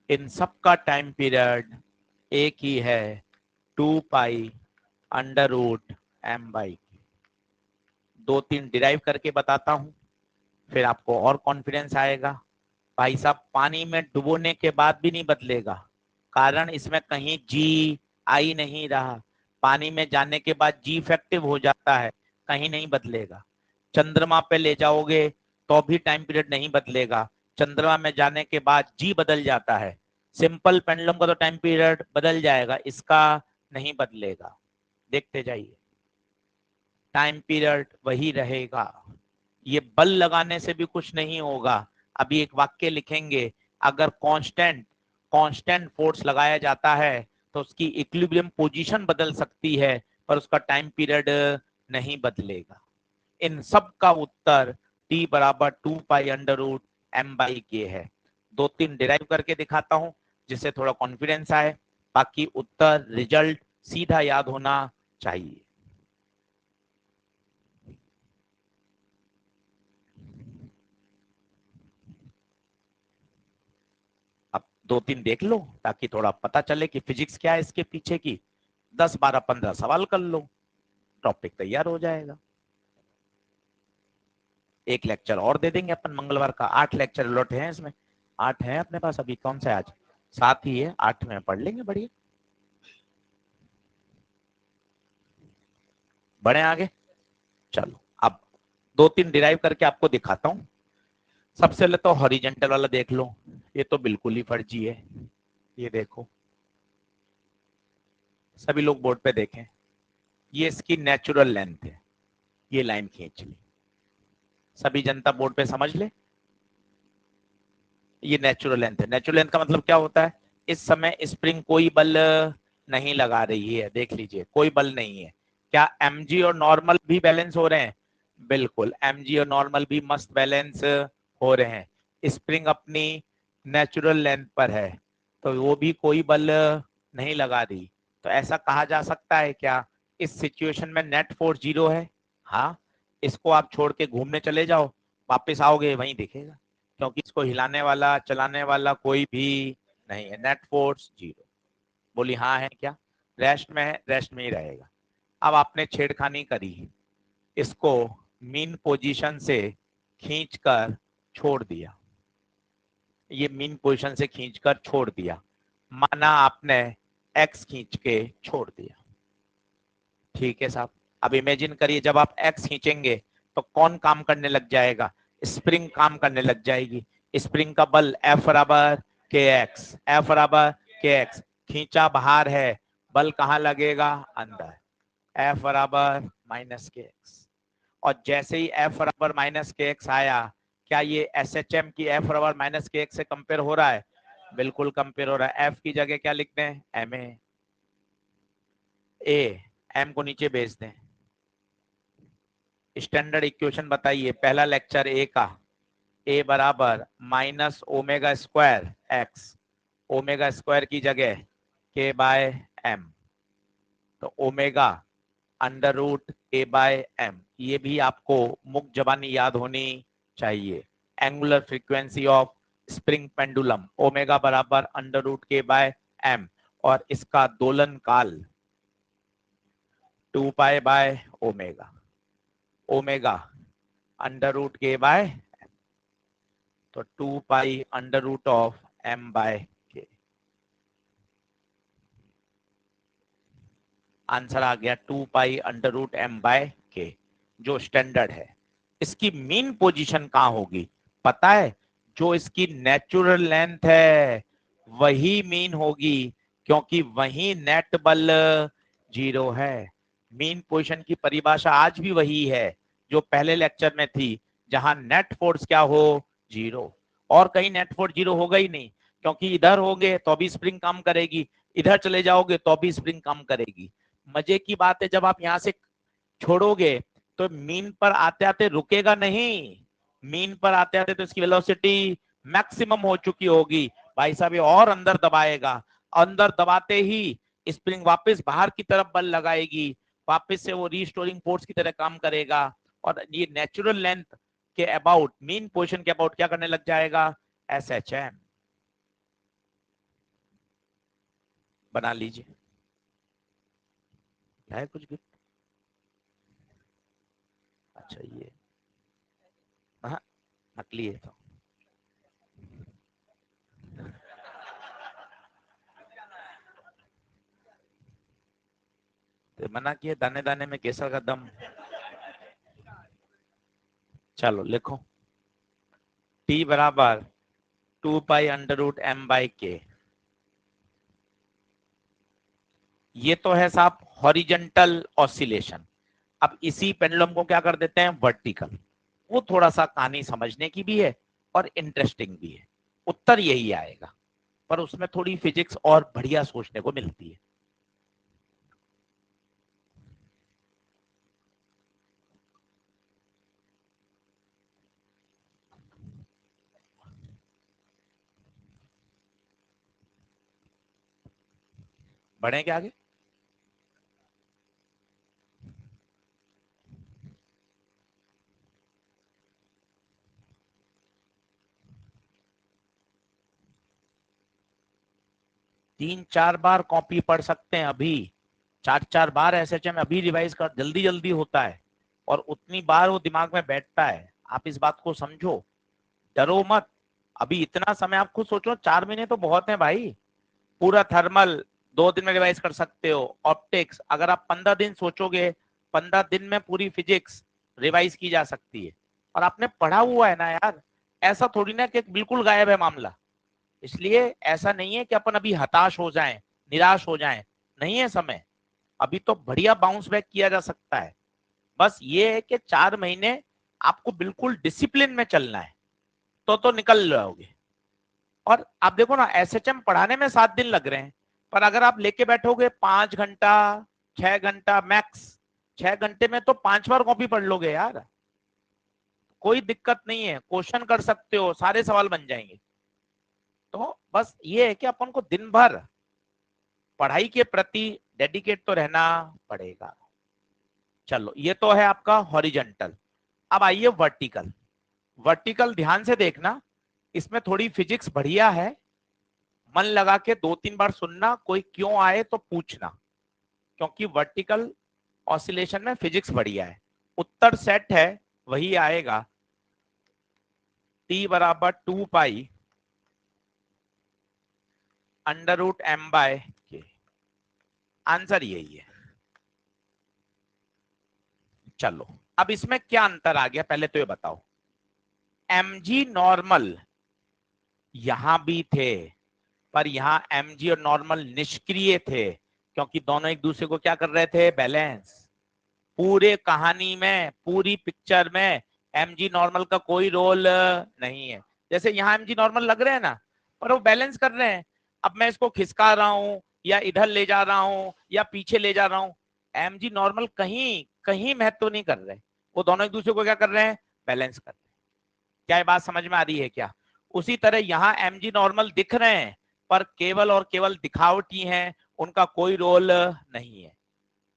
इन सब का टाइम पीरियड एक ही है, 2 pi under root m by. 2-3 derive करके बताता हूं, फिर आपको और कॉन्फिडेंस आएगा। भाई साहब, पानी में डुबोने के बाद भी नहीं बदलेगा, कारण इसमें कहीं जी आई नहीं रहा। पानी में जाने के बाद जी इफेक्टिव हो जाता है, कहीं नहीं बदलेगा। चंद्रमा पे ले जाओगे तो भी टाइम पीरियड नहीं बदलेगा, चंद्रमा में जाने के बाद जी बदल जाता है। सिंपल पेंडुलम का तो टाइम पीरियड बदल जाएगा, इसका नहीं बदलेगा। देखते जाइए, टाइम पीरियड वही रहेगा। ये बल लगाने से भी कुछ नहीं होगा। अभी एक वाक्य लिखेंगे, अगर कांस्टेंट कांस्टेंट फोर्स लगाया जाता है तो उसकी इक्विलिब्रियम पोजीशन बदल सकती है, पर उसका टाइम पीरियड नहीं बदलेगा। इन सब का उत्तर T बराबर 2 pi under root m by के है। 2-3 डिराइव करके दिखाता हूं जिससे थोड़ा कॉन्फिडेंस आए, बाकी उत्तर रिजल्ट सीधा याद होना चाहिए। अब 2-3 देख लो ताकि थोड़ा पता चले कि फिजिक्स क्या है इसके पीछे की। 10-12-15 सवाल कर लो, टॉपिक तैयार हो जाएगा। एक लेक्चर और दे देंगे अपन मंगलवार का। 8 लेक्चर अलॉट हैं इसमें, 8 है अपने पास। अभी कौन सा है आज? 7 ही है, 8 में पढ़ लेंगे। बढ़िया, बढ़े आगे। चलो अब 2-3 डिराइव करके आपको दिखाता हूँ। सबसे पहले तो हॉरिजेंटल वाला देख लो, ये तो बिल्कुल ही फर्जी है। ये देखो, सभी लोग बोर्ड पे देखें, ये इसकी नेचुरल लेंथ है। ये लाइन खींच ली, सभी जनता बोर्ड पे समझ ले। ये नेचुरल लेंथ है। नेचुरल लेंथ का मतलब क्या होता है? इस समय स्प्रिंग कोई बल नहीं लगा रही है, देख लीजिए कोई बल नहीं है। क्या mg और नॉर्मल भी बैलेंस हो रहे हैं? बिल्कुल, mg और नॉर्मल भी मस्त बैलेंस हो रहे हैं। स्प्रिंग अपनी नेचुरल लेंथ पर है, तो वो भी कोई बल नहीं लगा रही। तो ऐसा कहा जा सकता है क्या इस सिचुएशन में नेट फोर्स 0 है? हाँ, इसको आप छोड़ के घूमने चले जाओ, वापस आओगे वहीं दिखेगा, क्योंकि इसको हिलाने वाला चलाने वाला कोई भी नहीं है। Net force 0। बोली हाँ है क्या? रेस्ट में है, रेस्ट में ही रहेगा। अब आपने छेड़खानी करी, इसको मीन पोजीशन से खींचकर छोड़ दिया। ये मीन पोजीशन से खींचकर छोड़ दिया, माना आपने एक्स खींच के छोड़ दिया। ठीक है साहब, अब इमेजिन करिए जब आप एक्स खींचेंगे तो कौन काम करने लग जाएगा? स्प्रिंग काम करने लग जाएगी। स्प्रिंग का बल F बराबर के एक्स, F बराबर के एक्स। खींचा बाहर है, बल कहाँ लगेगा? अंदर, F बराबर माइनस के एक्स। और जैसे ही F बराबर माइनस के एक्स आया, क्या ये SHM की F बराबर माइनस के एक्स से कंपेयर हो रहा है? बिल्कुल कंपेयर हो रहा है। एफ की जगह क्या लिख दें, एम ए, एम को नीचे भेज दें। स्टैंडर्ड इक्वेशन बताइए, पहला लेक्चर ए का, ए बराबर minus omega square x, omega square की जगह के बाय एम, तो omega under root a by m, ये भी आपको मुक्त जबानी याद होनी चाहिए। Angular frequency of spring pendulum omega बराबर under root k by m, और इसका दोलन काल 2 pi by omega, omega under root k by m, तो 2 pi under root of m by k. Answer आ गया 2 pi under root m by के, जो स्टैंडर्ड है। इसकी मीन पोजीशन कहां होगी पता है, जो इसकी नेचुरल लेंथ है वही मीन होगी, क्योंकि वही नेट बल 0 है। मीन पोजीशन की परिभाषा आज भी वही है जो पहले लेक्चर में थी, जहां नेट फोर्स क्या हो, 0। और कहीं नेट फोर्स 0 होगा ही नहीं, क्योंकि इधर होंगे तो भी स्प्रिंग काम करेगी, इधर चले जाओगे तो भी स्प्रिंग काम करेगी। मजे की बात है, जब आप यहां से छोड़ोगे तो मीन पर आते आते रुकेगा नहीं, मीन पर आते आते तो इसकी वेलोसिटी मैक्सिमम हो चुकी होगी। भाई साहब ये और अंदर दबाएगा, अंदर दबाते ही स्प्रिंग वापस बाहर की तरफ बल लगाएगी, वापस से वो रीस्टोरिंग फोर्स की तरह काम करेगा, और ये नेचुरल लेंथ के अबाउट, मीन पोजीशन के अबाउट क्या करने लग जाएगा, SHM। बना लीजिए, है कुछ भी? अच्छा ये, हाँ नकली है तो मना किए, दाने दाने में केसर का दम। चलो लिखो, T बराबर 2 pi under root m by k. ये तो है साहब हॉरिजेंटल ऑसिलेशन। अब इसी पेंडुलम को क्या कर देते हैं, वर्टिकल। वो थोड़ा सा कहानी समझने की भी है और इंटरेस्टिंग भी है, उत्तर यही आएगा, पर उसमें थोड़ी फिजिक्स और बढ़िया सोचने को मिलती है। बढ़े क्या आगे? तीन चार बार कॉपी पढ़ सकते हैं अभी, चार चार बार SHM अभी रिवाइज कर, जल्दी जल्दी होता है और उतनी बार वो दिमाग में बैठता है। आप इस बात को समझो, डरो मत। अभी इतना समय आप खुद सोचो, 4 महीने तो बहुत है भाई। पूरा थर्मल 2 दिन में रिवाइज कर सकते हो, ऑप्टिक्स अगर आप 15 दिन सोचोगे, 15 दिन में पूरी फिजिक्स रिवाइज की जा सकती है। और आपने पढ़ा हुआ है ना यार, ऐसा थोड़ी ना कि बिल्कुल गायब है मामला। इसलिए ऐसा नहीं है कि अपन अभी हताश हो जाएं, निराश हो जाएं, नहीं है समय, अभी तो बढ़िया बाउंस बैक किया जा सकता है। बस ये है कि 4 महीने आपको बिल्कुल डिसिप्लिन में चलना है, तो निकल जाओगे। और आप देखो ना, SHM पढ़ाने में 7 दिन लग रहे हैं, पर अगर आप लेके बैठोगे 5 घंटा, 6 घंटा मैक्स, 6 घंटे में तो 5 बार कॉपी पढ़ लोगे यार, कोई दिक्कत नहीं है, क्वेश्चन कर सकते हो, सारे सवाल बन जाएंगे। तो बस ये है कि अपन को दिन भर पढ़ाई के प्रति डेडिकेट तो रहना पड़ेगा। चलो ये तो है आपका हॉरिजेंटल। अब आइए वर्टिकल। वर्टिकल ध्यान से देखना, इसमें थोड़ी फिजिक्स बढ़िया है, मन लगा के 2-3 बार सुनना, कोई क्यों आए तो पूछना, क्योंकि वर्टिकल ऑसिलेशन में फिजिक्स बढ़िया है। उत्तर सेट है, वही आएगा, T बराबर 2 pi under root m by k. Answer यही है। चलो अब इसमें क्या अंतर आ गया, पहले तो ये बताओ। mg नॉर्मल यहां भी थे, पर यहाँ mg और नॉर्मल निष्क्रिय थे, क्योंकि दोनों एक दूसरे को क्या कर रहे थे, बैलेंस। पूरे कहानी में, पूरी पिक्चर में mg नॉर्मल का कोई रोल नहीं है। जैसे यहाँ mg नॉर्मल लग रहे हैं ना, पर वो बैलेंस कर रहे हैं। अब मैं इसको खिसका रहा हूं या इधर ले जा रहा हूं या पीछे ले जा रहा हूं, mg नॉर्मल कहीं कहीं महत्व नहीं कर रहे, वो दोनों एक दूसरे को क्या कर रहे हैं, बैलेंस कर रहे हैं। क्या ये बात समझ में आ रही है क्या? उसी तरह यहाँ mg नॉर्मल दिख रहे हैं पर केवल और केवल दिखावटी हैं, उनका कोई रोल नहीं है।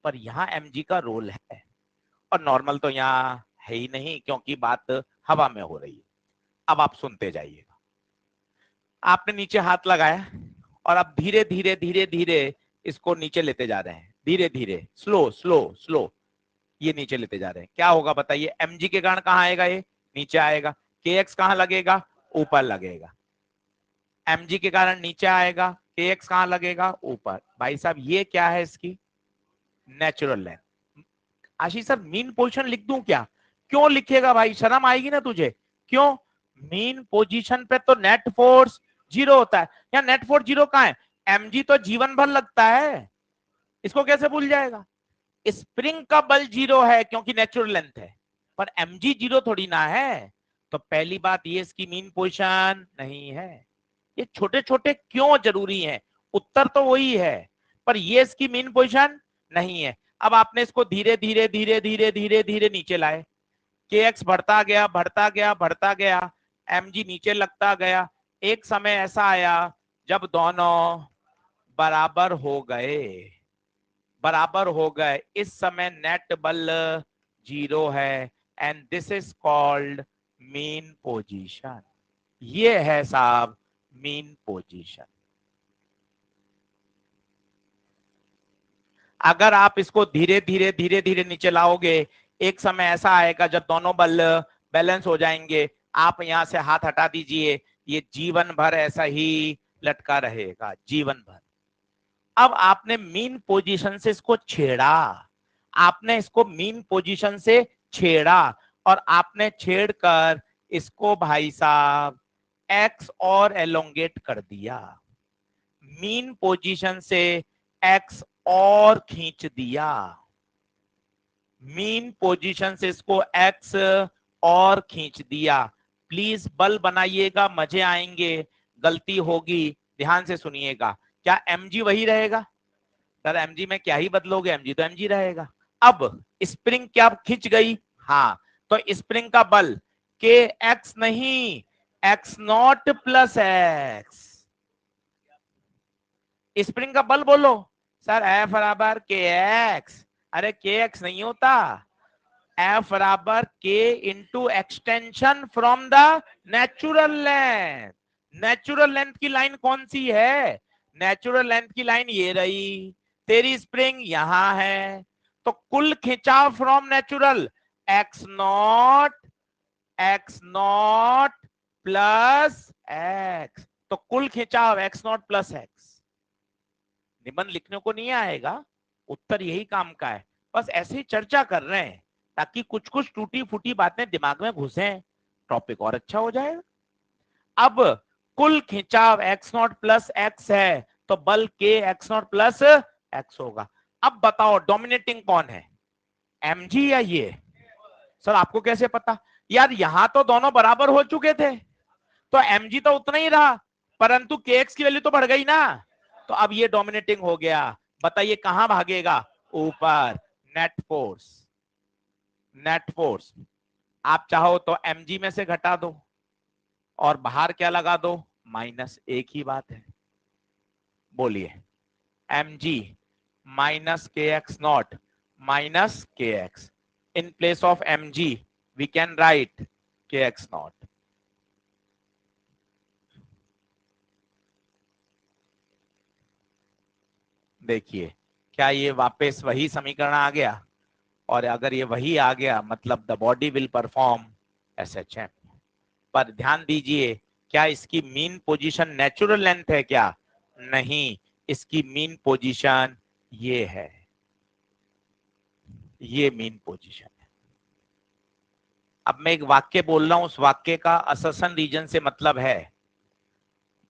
पर यहाँ mg का रोल है और नॉर्मल तो यहाँ है ही नहीं, क्योंकि बात हवा में हो रही है। अब आप सुनते जाइएगा। आपने नीचे हाथ लगाया और अब धीरे धीरे धीरे धीरे इसको नीचे लेते जा रहे हैं, धीरे धीरे, स्लो स्लो स्लो, ये नीचे लेते जा रहे हैं। क्या होगा बताइए? mg के कारण कहाँ आएगा, ये नीचे आएगा। kx कहाँ लगेगा, ऊपर लगेगा। mg के कारण नीचे आएगा, kx कहाँ लगेगा, ऊपर। भाई साहब ये क्या है, इसकी नेचुरल लेंथ। आशीष सर मीन पोजीशन लिख दूं क्या? क्यों लिखेगा भाई, शर्म आएगी ना तुझे। क्यों? मीन पोजीशन पे तो नेट फोर्स जीरो होता है। या नेट फोर्स जीरो कहाँ है? mg तो जीवन भर लगता है, इसको कैसे भूल जाएगा? स्प्रिंग का बल जीरो है क्योंकि नेचुरल लेंथ है, पर mg जीरो थोड़ी ना है। तो पहली बात ये इसकी मीन पोजीशन नहीं है। ये छोटे छोटे क्यों जरूरी हैं, उत्तर तो वही है, पर ये इसकी मीन पोजीशन नहीं है। अब आपने इसको धीरे धीरे धीरे धीरे धीरे धीरे नीचे लाए, kx बढ़ता गया बढ़ता गया बढ़ता गया, mg नीचे लगता गया। एक समय ऐसा आया जब दोनों बराबर हो गए, बराबर हो गए, इस समय नेट बल जीरो है and this is called mean position. ये है साहब मीन पोजीशन। अगर आप इसको धीरे धीरे धीरे धीरे नीचे लाओगे, एक समय ऐसा आएगा जब दोनों बल बैलेंस हो जाएंगे। आप यहां से हाथ हटा दीजिए, ये जीवन भर ऐसा ही लटका रहेगा, जीवन भर। अब आपने मीन पोजीशन से इसको छेड़ा, आपने इसको मीन पोजीशन से छेड़ा और आपने छेड़कर इसको भाई साहब एक्स और एलोंगेट कर दिया, मीन पोजीशन से एक्स और खींच दिया, मीन पोजीशन से इसको एक्स और खींच दिया। प्लीज बल बनाइएगा, मजे आएंगे, गलती होगी ध्यान से सुनिएगा। क्या mg वही रहेगा? सर mg में क्या ही बदलोगे, mg तो mg रहेगा। अब स्प्रिंग क्या खिंच गई? हाँ, तो स्प्रिंग का बल के एक्स नहीं, x not plus x. Spring का बल बोलो। सर F बराबर के एक्स, अरे के एक्स नहीं होता, F बराबर के into extension from the natural length. Natural length की लाइन कौन सी है? नेचुरल लेंथ की लाइन ये रही, तेरी स्प्रिंग यहां है, तो कुल खिंचाव from natural x not plus x, तो कुल खिंचाव एक्स नॉट प्लस एक्स। निबंध लिखने को नहीं आएगा, उत्तर यही काम का है। बस ऐसे ही चर्चा कर रहे हैं ताकि कुछ कुछ टूटी फूटी बातें दिमाग में घुसे, टॉपिक और अच्छा हो जाएगा। अब कुल खिंचाव एक्स नॉट प्लस एक्स है, तो बल के एक्स नॉट प्लस एक्स होगा। अब बताओ डोमिनेटिंग कौन है, mg या ये? सर आपको कैसे पता? यार यहां तो दोनों बराबर हो चुके थे, तो mg तो उतना ही रहा, परंतु kx की वैल्यू तो बढ़ गई ना, तो अब ये डोमिनेटिंग हो गया। बताइए कहां भागेगा? ऊपर। नेट फोर्स, नेट फोर्स आप चाहो तो mg में से घटा दो और बाहर क्या लगा दो, माइनस, एक ही बात है। बोलिए, mg minus k x naught minus k x, in place of mg we can write k x naught. देखिए क्या ये वापस वही समीकरण आ गया? और अगर ये वही आ गया मतलब the body will perform SHM. पर ध्यान दीजिए, क्या इसकी मीन पोजीशन नेचुरल लेंथ है क्या? नहीं, इसकी मीन पोजीशन ये है, ये मीन पोजीशन है। अब मैं एक वाक्य बोल रहा हूं, उस वाक्य का असर्शन रीजन से मतलब है।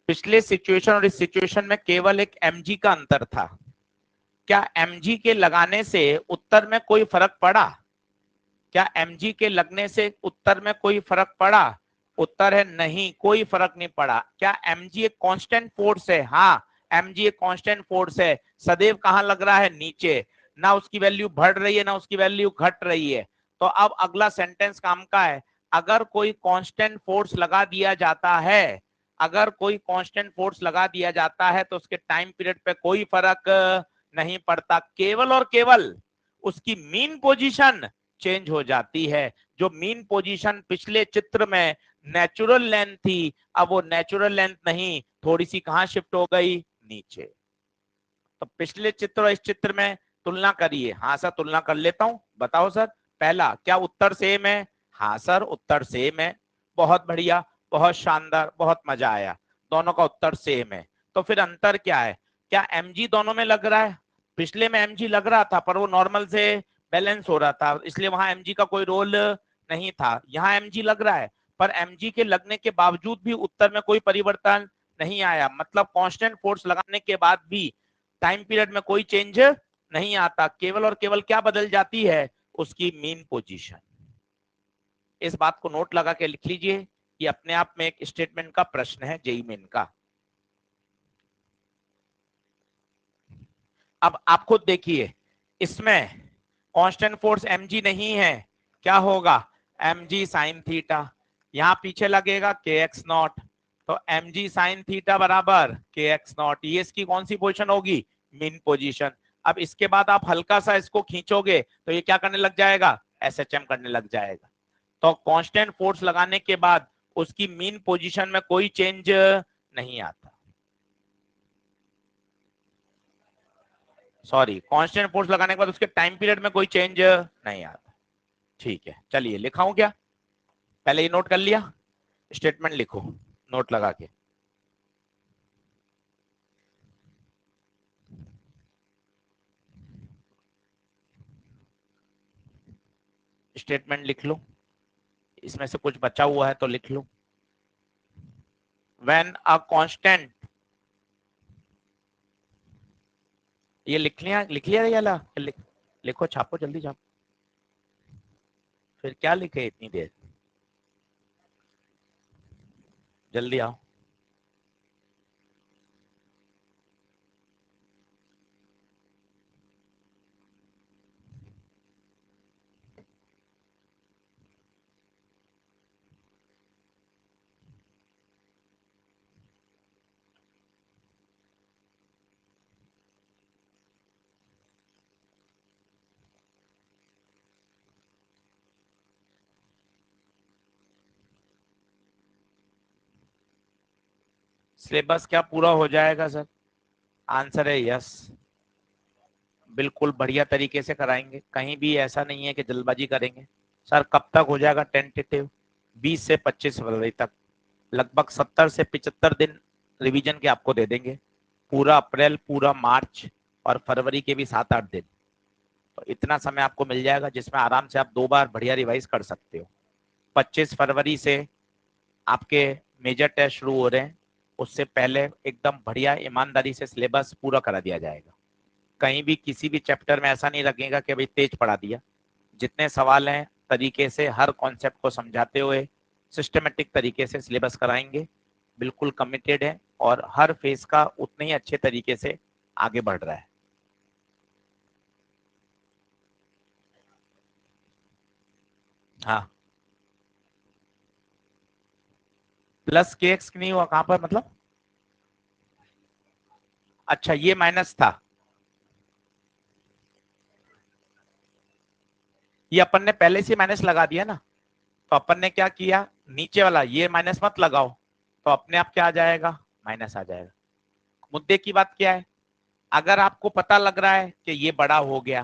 पिछले सिचुएशन और इस सिचुएशन में केवल एक mg का अंतर था। क्या mg के लगाने से उत्तर में कोई फर्क पड़ा? क्या mg के लगने से उत्तर में कोई फर्क पड़ा? उत्तर है नहीं, कोई फर्क नहीं पड़ा। क्या mg एक कांस्टेंट फोर्स है? हाँ, mg एक कांस्टेंट फोर्स है, सदैव कहां लग रहा है? नीचे। ना उसकी वैल्यू बढ़ रही है ना उसकी वैल्यू घट रही है। तो अब अगला सेंटेंस काम का है, अगर कोई कांस्टेंट फोर्स लगा दिया जाता है, अगर कोई कांस्टेंट फोर्स लगा दिया जाता है तो उसके टाइम पीरियड पे कोई फर्क नहीं पड़ता, केवल और केवल उसकी मीन पोजीशन चेंज हो जाती है। जो मीन पोजीशन पिछले चित्र में नेचुरल लेंथ थी, अब वो नेचुरल लेंथ नहीं, थोड़ी सी कहां शिफ्ट हो गई? नीचे। तो पिछले चित्र और इस चित्र में तुलना करिए। हाँ सर, तुलना कर लेता हूं, बताओ सर। पहला, क्या उत्तर सेम है? हाँ सर, उत्तर सेम है। बहुत बढ़िया, बहुत शानदार, बहुत मजा आया, दोनों का उत्तर सेम है। तो फिर अंतर क्या है? क्या mg दोनों में लग रहा है? पिछले में mg लग रहा था पर वो नॉर्मल से बैलेंस हो रहा था, इसलिए वहां mg का कोई रोल नहीं था। यहाँ mg लग रहा है पर mg के लगने के बावजूद भी उत्तर में कोई परिवर्तन नहीं आया, मतलब कांस्टेंट फोर्स लगाने के बाद भी टाइम पीरियड में कोई चेंज नहीं आता, केवल और केवल क्या बदल जाती है? उसकी मीन पोजीशन। इस बात को नोट लगा के लिख लीजिए, ये अपने आप में एक स्टेटमेंट का प्रश्न है जेईई मेन का। अब आप खुद देखिए, इसमें कांस्टेंट फोर्स mg नहीं है, क्या होगा? mg साइन थीटा, यहाँ पीछे लगेगा kx नॉट, तो mg साइन थीटा बराबर kx नॉट, ये इसकी कौन सी पोजीशन होगी? Mean position. अब इसके बाद आप हल्का सा इसको खींचोगे तो ये क्या करने लग जाएगा? SHM करने लग जाएगा। तो कांस्टेंट फोर्स लगाने के बाद उसकी मीन पोजीशन में कोई चेंज नहीं आता। सॉरी, कांस्टेंट फोर्स लगाने के बाद उसके टाइम पीरियड में कोई चेंज नहीं आता। ठीक है, चलिए लिखाऊं क्या? पहले ये नोट कर लिया, स्टेटमेंट लिखो नोट लगा के। स्टेटमेंट लिख लो, इसमें से कुछ बचा हुआ है तो लिख लो। व्हेन अ कांस्टेंट, ये लिख लिया लिखो, छापो, जल्दी छापो। फिर क्या लिखे इतनी देर, जल्दी आओ। सिलेबस क्या पूरा हो जाएगा सर? आंसर है यस, बिल्कुल बढ़िया तरीके से कराएंगे, कहीं भी ऐसा नहीं है कि जल्दबाजी करेंगे। सर कब तक हो जाएगा टेंटेटिव? 20 से 25 फरवरी तक, लगभग 70 से 75 दिन रिवीजन के आपको दे देंगे। पूरा अप्रैल, पूरा मार्च और फरवरी के भी 7-8 दिन, तो इतना समय आपको मिल जाएगा जिसमें आराम से आप 2 बार बढ़िया रिवाइज कर सकते हो। 25 फरवरी से आपके मेजर टेस्ट शुरू हो रहे हैं, उससे पहले एकदम बढ़िया ईमानदारी से सिलेबस पूरा करा दिया जाएगा। कहीं भी किसी भी चैप्टर में ऐसा नहीं लगेगा कि भाई तेज पढ़ा दिया। जितने सवाल हैं तरीके से हर कॉन्सेप्ट को समझाते हुए सिस्टमेटिक तरीके से सिलेबस कराएंगे, बिल्कुल कमिटेड है और हर फेज का उतने ही अच्छे तरीके से आगे बढ़ रहा है। हाँ, प्लस के एक्स नहीं हुआ कहां पर, मतलब? अच्छा, ये माइनस था, ये अपन ने पहले से माइनस लगा दिया ना, तो अपन ने क्या किया, नीचे वाला ये माइनस मत लगाओ, तो अपने आप क्या आ जाएगा? माइनस आ जाएगा। मुद्दे की बात क्या है, अगर आपको पता लग रहा है कि ये बड़ा हो गया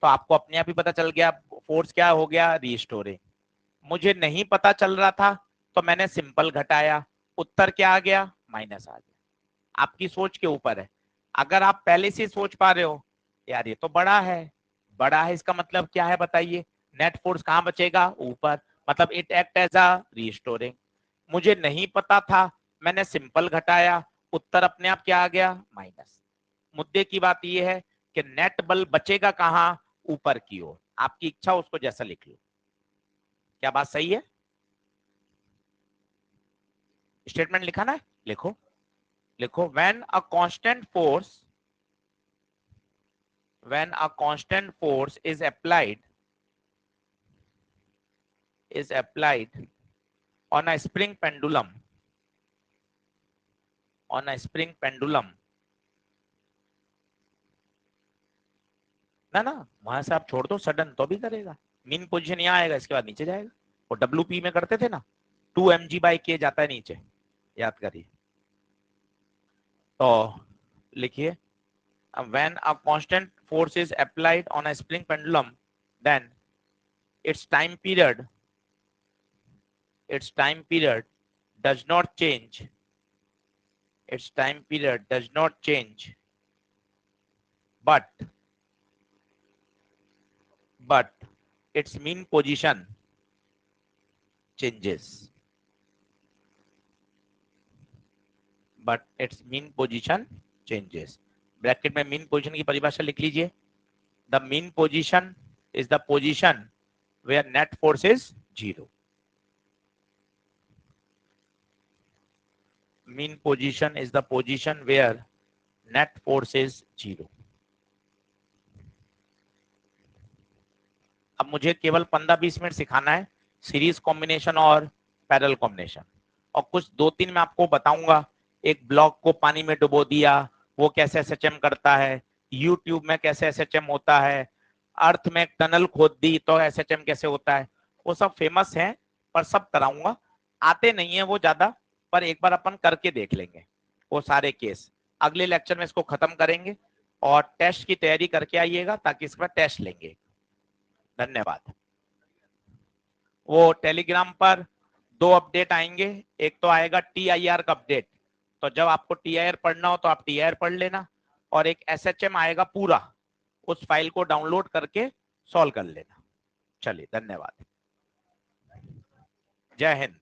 तो आपको अपने आप ही पता चल गया, फोर्स क्या हो गया? रीस्टोरिंग। मुझे नहीं पता चल रहा था तो मैंने सिंपल घटाया, उत्तर क्या आ गया? माइनस आ गया। आपकी सोच के ऊपर है। अगर आप पहले से सोच पा रहे हो यार ये तो बड़ा है, बड़ा है इसका मतलब क्या है बताइए? नेट फोर्स कहां बचेगा? ऊपर, मतलब it act as a restoring. मुझे नहीं पता था, मैंने सिंपल घटाया, उत्तर अपने आप क्या आ गया? माइनस। मुद्दे की बात यह है कि नेट बल बचेगा कहां? ऊपर की ओर। आपकी इच्छा, उसको जैसा लिख लो। क्या बात सही है? स्टेटमेंट लिखा ना, लिखो लिखो, when a constant force is applied on a spring pendulum ना वहां से आप छोड़ दो, सडन तो भी करेगा, मीन पोजीशन यहाँ आएगा, इसके बाद नीचे जाएगा। और WP में करते थे ना, 2 mg/k जाता है नीचे, याद करिए। तो लिखिए, when a constant force is applied on a spring pendulum, then its time period does not change. Its time period does not change, but its mean position changes. But its mean position changes. Bracket में mean position की परिभाषा लिख लीजिए। The mean position is the position where net force is 0. Mean position is the position where net force is 0. अब मुझे केवल 15-20 minute सिखाना है सीरीज कॉम्बिनेशन और पैरेलल कॉम्बिनेशन, और कुछ 2-3 मैं आपको बताऊंगा। एक ब्लॉक को पानी में डुबो दिया, वो कैसे एसएचएम करता है, यूट्यूब में कैसे एसएचएम होता है, अर्थ में टनल खोद दी तो एसएचएम कैसे होता है, वो सब फेमस है, पर सब कराऊंगा। आते नहीं है वो ज्यादा, पर एक बार अपन करके देख लेंगे वो सारे केस। अगले लेक्चर में इसको खत्म करेंगे और टेस्ट की तैयारी करके आइएगा ताकि इसका टेस्ट लेंगे। धन्यवाद। वो टेलीग्राम पर 2 अपडेट आएंगे, एक तो आएगा TIR का अपडेट, तो जब आपको TIR पढ़ना हो तो आप TIR पढ़ लेना, और एक SHM आएगा पूरा, उस फाइल को डाउनलोड करके सॉल्व कर लेना। चलिए, धन्यवाद, जय हिंद।